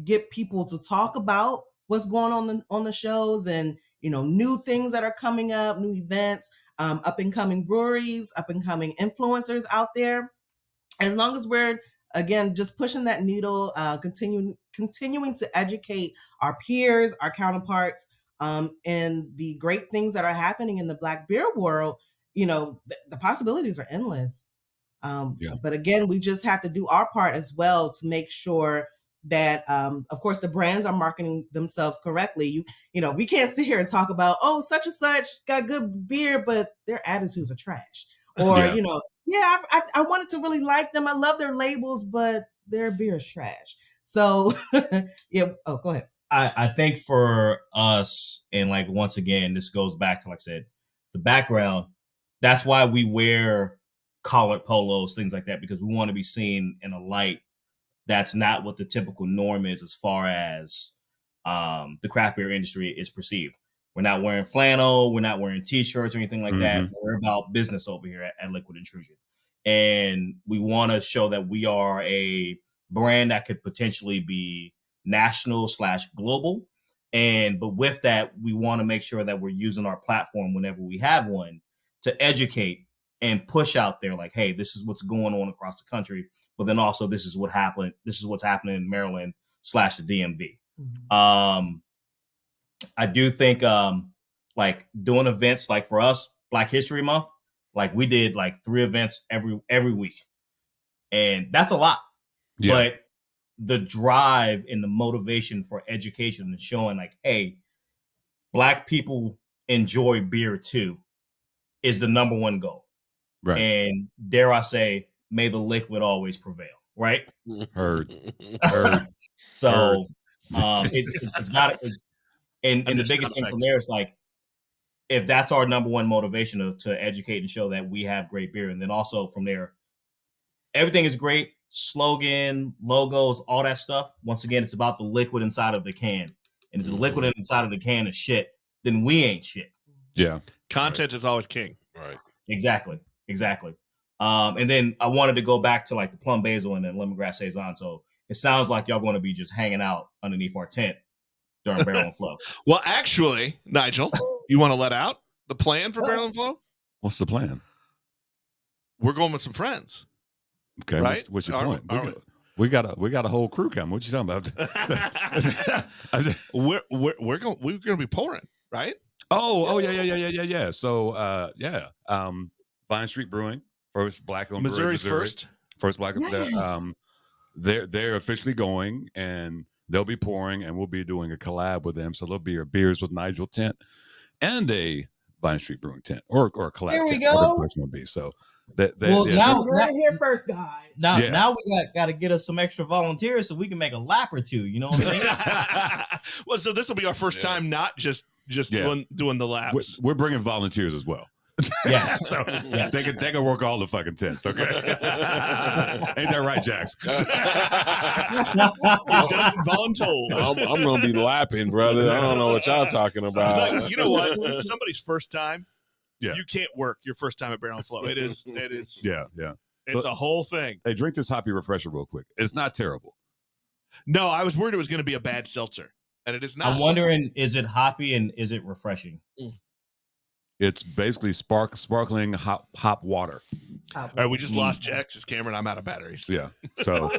S5: get people to talk about what's going on the shows, and new things that are coming up, new events, up and coming breweries, up and coming influencers out there. As long as we're, again, just pushing that needle, continuing to educate our peers, our counterparts, and the great things that are happening in the Black beer world, the possibilities are endless. But again, we just have to do our part as well to make sure that, of course, the brands are marketing themselves correctly. We can't sit here and talk about, such and such got good beer, but their attitudes are trash. Or, I wanted to really like them. I love their labels, but their beer is trash. So, yeah. Oh, go ahead.
S2: I think for us, and once again, this goes back to, like I said, the background. That's why we wear collared polos, things like that, because we want to be seen in a light that's not what the typical norm is as far as the craft beer industry is perceived. We're not wearing flannel. We're not wearing T-shirts or anything like that. We're about business over here at Liquid Intrusion. And we want to show that we are a brand that could potentially be national/global. But with that, we want to make sure that we're using our platform whenever we have one to educate and push out there, like, hey, this is what's going on across the country. But then also, this is what happened. This is what's happening in Maryland / the DMV. I do think, doing events like for us, Black History Month, Like we did like 3 events every week, and that's a lot.
S4: Yeah.
S2: But the drive and the motivation for education and showing like, hey, Black people enjoy beer too, is the number one goal.
S4: Right.
S2: And dare I say, may the liquid always prevail. Right.
S4: Heard.
S2: So it's got it. And the biggest thing from there is like, if that's our number one motivation to educate and show that we have great beer, and then also from there, everything is great. Slogan, logos, all that stuff. Once again, it's about the liquid inside of the can. And if the liquid inside of the can is shit, then we ain't shit.
S4: Yeah.
S1: Content is always king.
S3: Right.
S2: Exactly. And then I wanted to go back to like the plum basil and then lemongrass saison. So it sounds like y'all going to be just hanging out underneath our tent during Barrel and Flow.
S1: Well, actually, Nigel, you want to let out the plan for Barrel and Flow?
S4: What's the plan?
S1: We're going with some friends.
S4: Okay.
S1: Right?
S4: What's your point? We got a whole crew coming. What you talking about?
S1: we're going to be pouring, right?
S4: Oh yeah. So Vine Street Brewing, first Black owned
S1: Missouri's
S4: brewery, first Black.
S5: Yes.
S4: They're officially going, and they'll be pouring, and we'll be doing a collab with them. So there'll be a Beers with Nigel tent and a Vine Street Brewing tent, or a collab.
S2: There we
S4: tent,
S2: go.
S4: whatever it's gonna be. So
S2: now
S5: You heard it here first, guys.
S2: Now we got to get us some extra volunteers so we can make a lap or two. You know what I mean?
S1: Well, so this will be our first time, not just doing the laps.
S4: We're bringing volunteers as well.
S2: Yeah,
S4: so they can work all the fucking tents. Okay, ain't that right, Jax?
S3: I'm gonna be lapping, brother. I don't know what y'all talking about.
S1: Like, you know what? Somebody's first time.
S4: Yeah.
S1: You can't work your first time at Barrel and Flow. It is.
S4: Yeah.
S1: It's a whole thing.
S4: Hey, drink this Hoppy refresher real quick. It's not terrible.
S1: No, I was worried it was going to be a bad seltzer, and it is not.
S2: I'm wondering, is it hoppy and is it refreshing?
S4: It's basically sparkling hop water.
S1: All right, we just lost Jax's camera, and I'm out of batteries.
S4: Yeah. So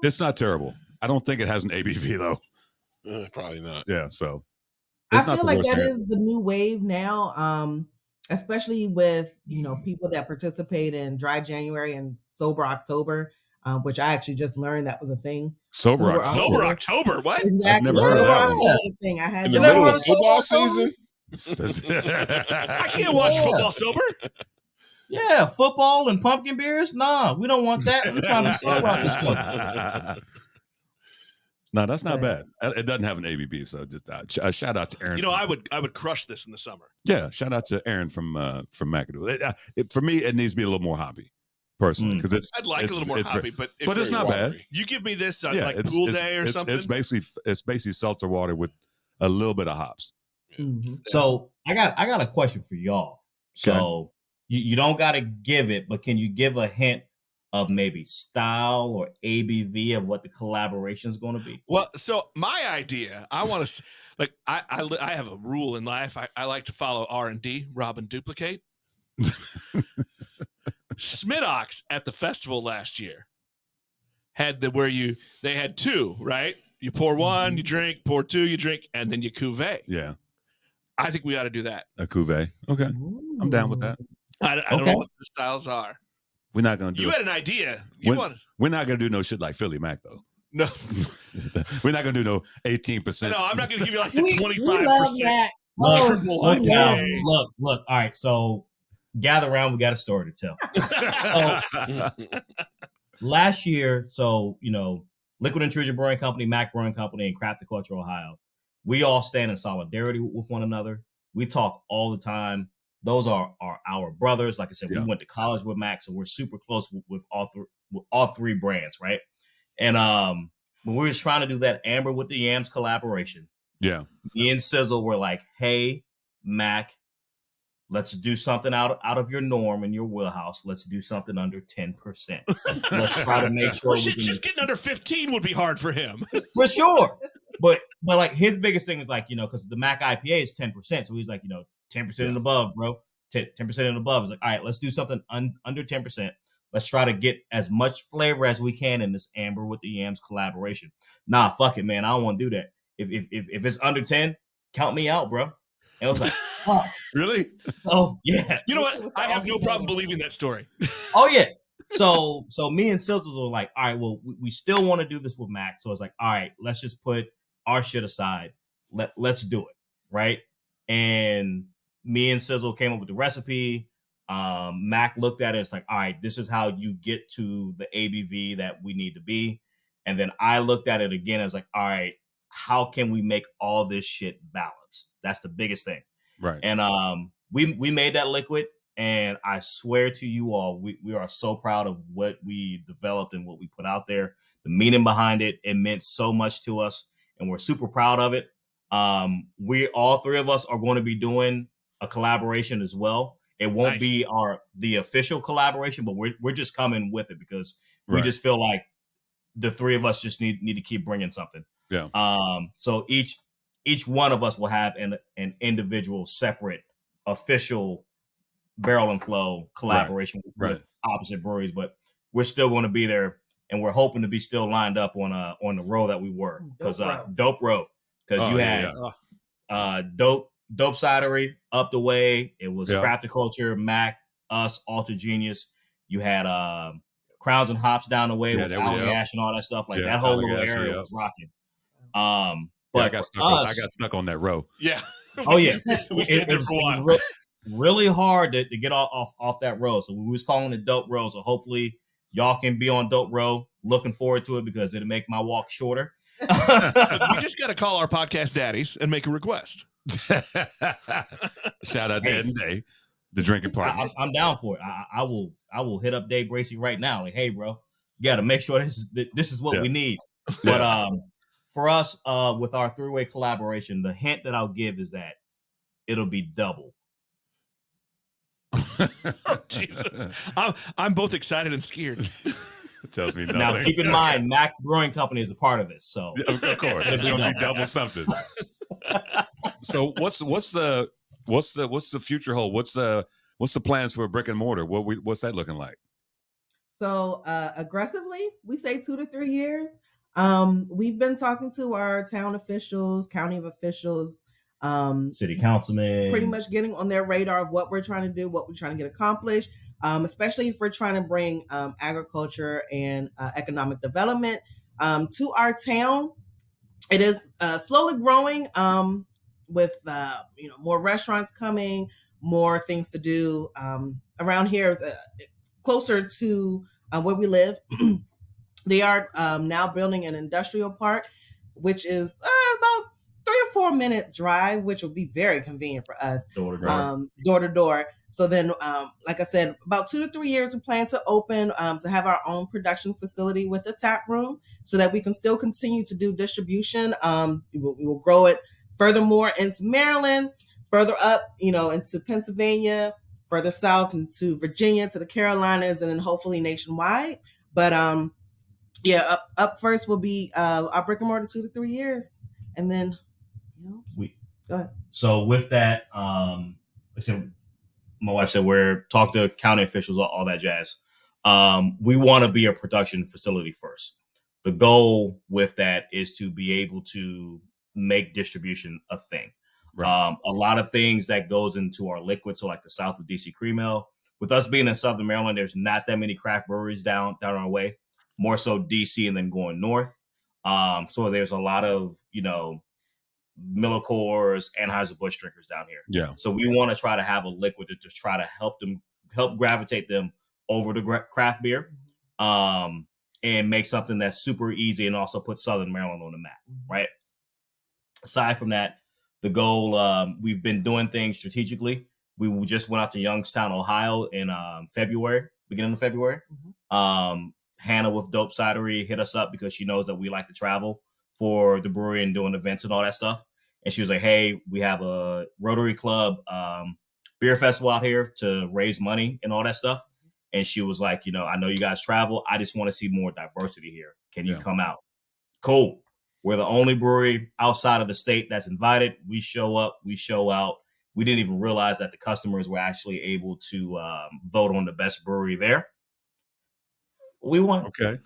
S4: it's not terrible. I don't think it has an ABV though.
S3: Probably not.
S4: Yeah. So
S5: I feel like that is the new wave now. Especially with people that participate in Dry January and Sober October, which I actually just learned that was a thing.
S1: Sober October, what?
S5: Exactly.
S4: I've never heard of that one.
S5: Thing. I had
S3: in the middle of football season.
S1: I can't watch football sober.
S2: Yeah, football and pumpkin beers. Nah, we don't want that. We're trying to sober out this stuff.
S4: No, that's not bad. It doesn't have an ABV, so just a shout out to Aaron.
S1: I would crush this in the summer.
S4: Yeah, shout out to Aaron from McAdoo. For me, it needs to be a little more hoppy, personally, because
S1: I'd like a little more hoppy, but
S4: it's not bad.
S1: You give me this on like pool day or something.
S4: It's basically seltzer water with a little bit of hops.
S5: Mm-hmm.
S2: So I got a question for y'all. So you don't got to give it, but can you give a hint of maybe style or ABV of what the collaboration is going to be?
S1: Well, so my idea, I want to like I have a rule in life. I like to follow R&D, rob and duplicate. Smidox at the festival last year had they had 2, right? You pour 1, you drink, pour 2, you drink, and then you cuvee.
S4: Yeah.
S1: I think we ought to do that.
S4: A cuvee. Okay. I'm down with that.
S1: I don't know what the styles are.
S4: We're not going to do
S1: You had an idea. We're
S4: not going to do no shit like Philly Mac, though.
S1: No.
S4: We're not going to do no 18%.
S1: No, I'm not going to give you like the 25%.
S5: We love that.
S2: Look. All right, so gather around. We got a story to tell. So last year, Liquid Intrusion Brewing Company, Mac Brewing Company, and Craft the Culture Ohio, we all stand in solidarity with one another. We talk all the time. Those are our brothers. Like I said, we went to college with Mac, so we're super close with all 3 brands, right? And when we were trying to do that Amber with the Yams collaboration, me and Sizzle were like, "Hey, Mac, let's do something out of your norm and your wheelhouse. Let's do something under 10%. Let's try to make sure
S1: just getting under 15 would be hard for him,
S2: for sure." But like his biggest thing is like, because the Mac IPA is 10%, so he's like, 10% and above, bro. 10% and above. It's like, all right, let's do something under 10%. Let's try to get as much flavor as we can in this Amber with the Yams collaboration. Nah, fuck it, man. I don't want to do that. If it's under 10, count me out, bro. And it was like, oh,
S4: Really?
S2: oh yeah.
S1: You know what? I have no problem believing that story.
S2: Oh yeah. So me and Sizzles were like, all right, well, we still want to do this with Mac. So it's like, all right, let's just put our shit aside. Let's do it. Right. And me and Sizzle came up with the recipe. Mac looked at it. It's like, all right, this is how you get to the ABV that we need to be. And then I looked at it again. I was like, all right, how can we make all this shit balance? That's the biggest thing.
S4: Right.
S2: And we made that liquid. And I swear to you all, we are so proud of what we developed and what we put out there. The meaning behind it, it meant so much to us, and we're super proud of it. We all three of us are going to be doing a collaboration as well. It won't be the official collaboration, but we're just coming with it because we just feel like the three of us just need to keep bringing something.
S4: Yeah.
S2: So each one of us will have an individual, separate, official barrel and flow collaboration with opposite breweries, but we're still going to be there, and we're hoping to be still lined up on the row that we were, because Dope Row, because you had Dope Cidery up the way. It was Crafted Culture, Mac, us, Alter Genius. You had Crowns and Hops down the way with Allagash and all that stuff. Like that whole little area was rocking. But
S4: I got stuck on that row.
S2: Yeah. Oh yeah. It was really hard to get off that row. So we was calling it Dope Row. So hopefully y'all can be on Dope Row. Looking forward to it because it'll make my walk shorter.
S1: We just got to call our podcast daddies and make a request.
S4: Shout out to Ed and Day, the drinking partners.
S2: I'm down for it. I will hit up Dave Bracey right now. Like, hey, bro, you got to make sure this is what we need. But for us, with our three-way collaboration, the hint that I'll give is that it'll be double.
S1: Oh, Jesus, I'm both excited and scared.
S4: Tells me nothing.
S2: Now, keep in mind, Mac Brewing Company is a part of this, so
S4: of course, it's going to be double something. So, what's the future hold? What's the plans for a brick and mortar? What's that looking like?
S5: So, aggressively, we say 2 to 3 years. We've been talking to our town officials, county officials,
S2: city councilmen,
S5: pretty much getting on their radar of what we're trying to do, what we're trying to get accomplished. Especially if we're trying to bring agriculture and economic development to our town. It is slowly growing with more restaurants coming, more things to do. Around here, it's closer to where we live. They are now building an industrial park, which is about 3 or 4 minute drive, which will be very convenient for us. Door to door. So then, like I said, about 2 to 3 years, we plan to open to have our own production facility with a tap room so that we can still continue to do distribution. We will grow it furthermore into Maryland, further up, into Pennsylvania, further south into Virginia, to the Carolinas, and then hopefully nationwide. But up first will be our brick and mortar 2 to 3 years, and then. Go ahead.
S2: So with that, like I said, my wife said we're talking to county officials, all that jazz. We want to be a production facility first. The goal with that is to be able to make distribution a thing. Right. A lot of things that goes into our liquid, so like the south of DC Cream Ale. With us being in Southern Maryland, there's not that many craft breweries down our way. More so DC and then going north. So there's a lot of Miller Coors, Anheuser-Busch drinkers down here.
S4: Yeah.
S2: So we want to try to have a liquid to just try to help gravitate them over to craft beer, and make something that's super easy and also put Southern Maryland on the map, right? Aside from that, the goal, we've been doing things strategically. We just went out to Youngstown, Ohio in beginning of February. Mm-hmm. Hannah with Dope Cidery hit us up because she knows that we like to travel for the brewery and doing events and all that stuff. And she was like, hey, we have a Rotary Club beer festival out here to raise money and all that stuff. And she was like, I know you guys travel. I just want to see more diversity here. Can you come out? Cool. We're the only brewery outside of the state that's invited. We show up, we show out. We didn't even realize that the customers were actually able to vote on the best brewery there. We won.
S4: Okay.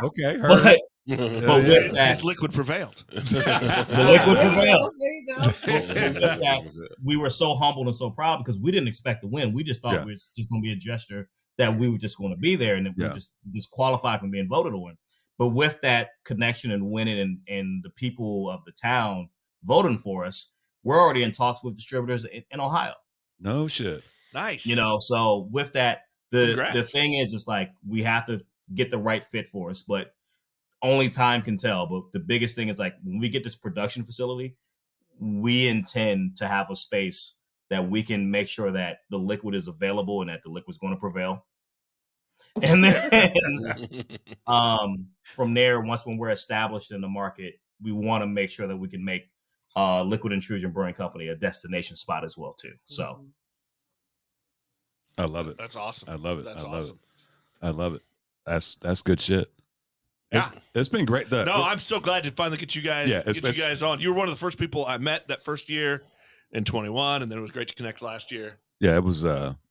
S4: Okay. Heard.
S2: But with that,
S1: his liquid prevailed.
S2: the liquid prevailed.
S5: There you go.
S2: With that, we were so humbled and so proud because we didn't expect to win. We just thought it was just going to be a gesture that we were just going to be there and we just disqualified from being voted on. But with that connection and winning and the people of the town voting for us, we're already in talks with distributors in Ohio.
S4: No shit.
S1: Nice.
S2: So with that, the
S1: Congrats.
S2: thing is, it's like we have to get the right fit for us, but only time can tell. But the biggest thing is, like, when we get this production facility, we intend to have a space that we can make sure that the liquid is available and that the liquid's going to prevail. And then from there, when we're established in the market, we want to make sure that we can make Liquid Intrusion Brewing Company a destination spot as well too. So
S4: I love it.
S1: That's awesome.
S4: I love it.
S1: That's
S4: I love
S1: awesome.
S4: it. I love it. That's good shit.
S1: Yeah.
S4: It's been great.
S1: I'm so glad to finally get you guys on. You were one of the first people I met that first year in 21, and then it was great to connect last year.
S4: Yeah, it was.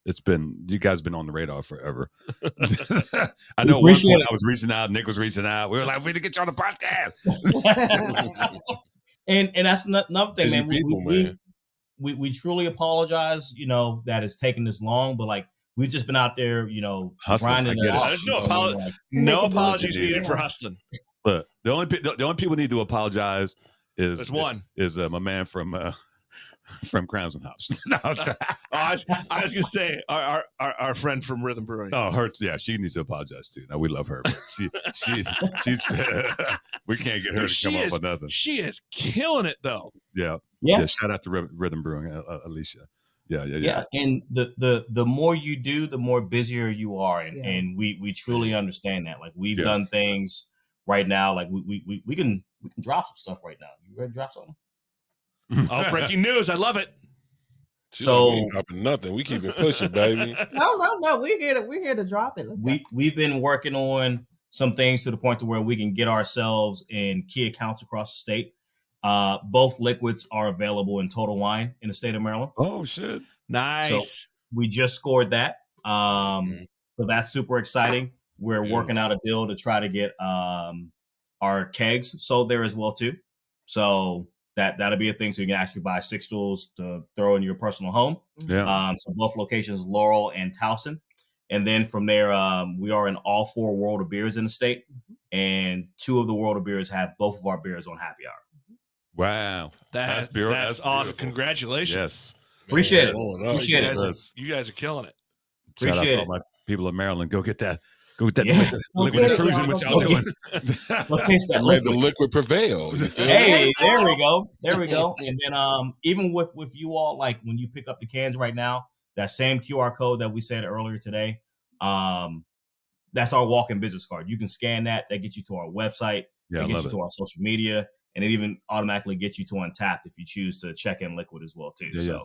S4: It's been, you guys been on the radar forever. I know.
S2: Appreciate it.
S4: I was reaching out. Nick was reaching out. We were like, we need to get you on the podcast.
S2: and that's another thing, man.
S3: Man.
S2: We truly apologize, that it's taken this long, but like we've just been out there,
S4: Hustling,
S2: grinding
S4: I get
S2: it
S4: it.
S2: out.
S1: There's
S5: Make
S1: no
S5: a
S1: apologies
S5: budget.
S1: needed for hustling.
S4: Look, the only people need to apologize is
S1: There's one.
S4: Is my man from Crowns and Hops. No,
S1: I was gonna say our friend from Rhythm Brewing.
S4: oh, Hertz. Yeah, she needs to apologize too. Now we love her, but she's we can't get her to come up with nothing.
S1: She is killing it though.
S4: Yeah. Shout out to Rhythm Brewing, Alicia. Yeah.
S2: And the more you do, the more busier you are, and we truly understand that. Like we've done things right now, like we can drop some stuff right now. You ready to drop something?
S1: Oh, breaking news! I love it.
S3: So we ain't dropping nothing. We keep it pushing, baby.
S5: No. We're here to drop it.
S2: We've been working on some things to the point to where we can get ourselves in key accounts across the state. Both liquids are available in Total Wine in the state of Maryland.
S4: Oh shit!
S1: Nice.
S2: So we just scored that. So that's super exciting. We're working out a deal to try to get our kegs sold there as well too. So that'll be a thing. So you can actually buy 6 stools to throw in your personal home.
S4: Yeah.
S2: So both locations, Laurel and Towson. And then from there, we are in all 4 World of Beers in the state. And 2 of the World of Beers have both of our beers on happy hour.
S4: Wow.
S1: That's
S4: beautiful.
S1: That's awesome. Congratulations.
S4: Yes.
S2: Appreciate it.
S3: Man,
S2: Appreciate it.
S1: You guys are killing it.
S4: Shout out
S2: Appreciate
S4: to all my people in Maryland. Go get that. Go get that
S2: Yeah.
S4: liquid intrusion,
S5: Go
S4: what y'all doing.
S2: Let's taste that
S3: Let the
S2: liquid.
S3: liquid prevail. You feel me?
S2: Hey, there we go. And then even with you all, like when you pick up the cans right now, that same QR code that we said earlier today, that's our walk-in business card. You can scan that. That gets you to our website.
S4: Yeah,
S2: that
S4: I
S2: gets
S4: love
S2: you to our social media, and it even automatically gets you to Untapped if you choose to check in liquid as well too.
S4: Yeah.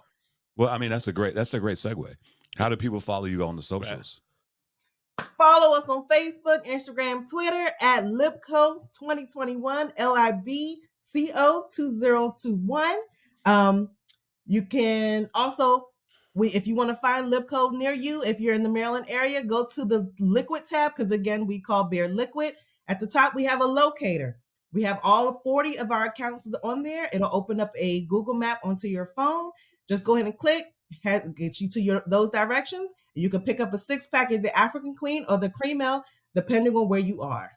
S4: Well, I mean, that's a great segue. How do people follow you on the socials?
S5: Follow us on Facebook, Instagram, Twitter at Libco2021, LIBCO2021. You can also, if you want to find Libco near you, if you're in the Maryland area, go to the Liquid tab, because again, we call beer liquid. At the top, we have a locator. We have all 40 of our accounts on there. It'll open up a Google map onto your phone. Just go ahead and click, get you to those directions. You can pick up a 6-pack of the African Queen or the Cream Ale, depending on where you are.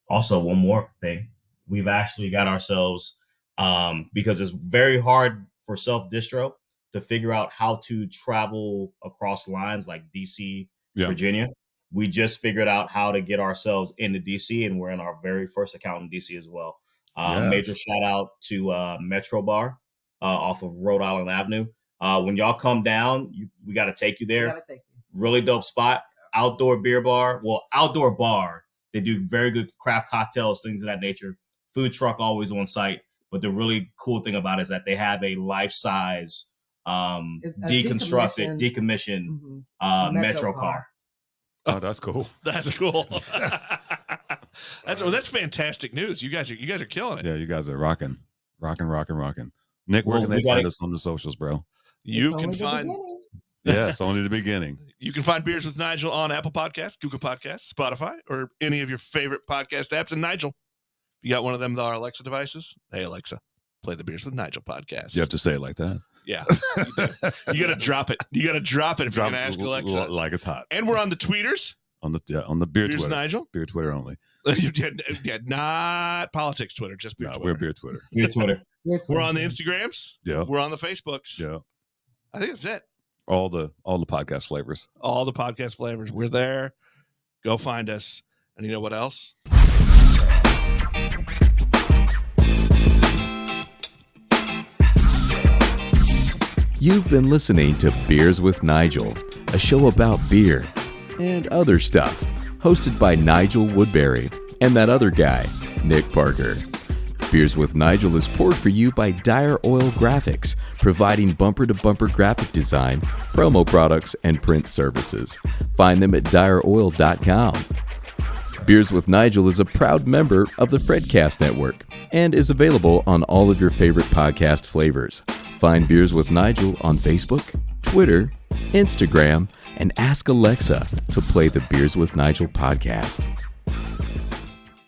S2: Also, one more thing. We've actually got ourselves, because it's very hard for self-distro to figure out how to travel across lines like DC, Virginia. We just figured out how to get ourselves into DC, and we're in our very first account in DC as well. Major shout out to Metro Bar off of Rhode Island Avenue. When y'all come down, we got to take you there. Really dope spot. Outdoor beer bar. Well, outdoor bar. They do very good craft cocktails, things of that nature. Food truck always on site. But the really cool thing about it is that they have a life-size, decommissioned Metro car.
S4: Oh, that's cool.
S1: That's cool. That's fantastic news. You guys are killing it.
S4: Yeah, you guys are rocking. Nick, where can they find us on the socials, bro?
S1: You can find.
S4: Yeah, it's only the beginning.
S1: You can find Beers with Nigel on Apple Podcasts, Google Podcasts, Spotify, or any of your favorite podcast apps. And Nigel, You got one of them, our Alexa devices? Hey, Alexa, play the Beers with Nigel podcast.
S4: You have to say it like that.
S1: Yeah. You got to drop it. You got to drop it if you're going to ask Alexa.
S4: Like it's hot.
S1: And we're on the tweeters.
S4: On the beer
S1: Beers
S4: Twitter.
S1: Nigel.
S4: Beer Twitter only.
S1: Yeah, not politics Twitter, just beer
S4: No,
S1: Twitter.
S4: we're beer Twitter.
S2: Beer Twitter.
S1: We're on the Instagrams.
S4: Yeah.
S1: We're on the Facebooks.
S4: Yeah.
S1: I think that's it.
S4: All the podcast flavors.
S1: All the podcast flavors. We're there. Go find us. And you know what else?
S6: You've been listening to Beers with Nigel, a show about beer and other stuff, hosted by Nigel Woodbury and that other guy, Nick Parker. Beers with Nigel is poured for you by Dire Oil Graphics, providing bumper-to-bumper graphic design, promo products, and print services. Find them at direoil.com. Beers with Nigel is a proud member of the Fredcast Network and is available on all of your favorite podcast flavors. Find Beers with Nigel on Facebook, Twitter, Instagram, and ask Alexa to play the Beers with Nigel podcast.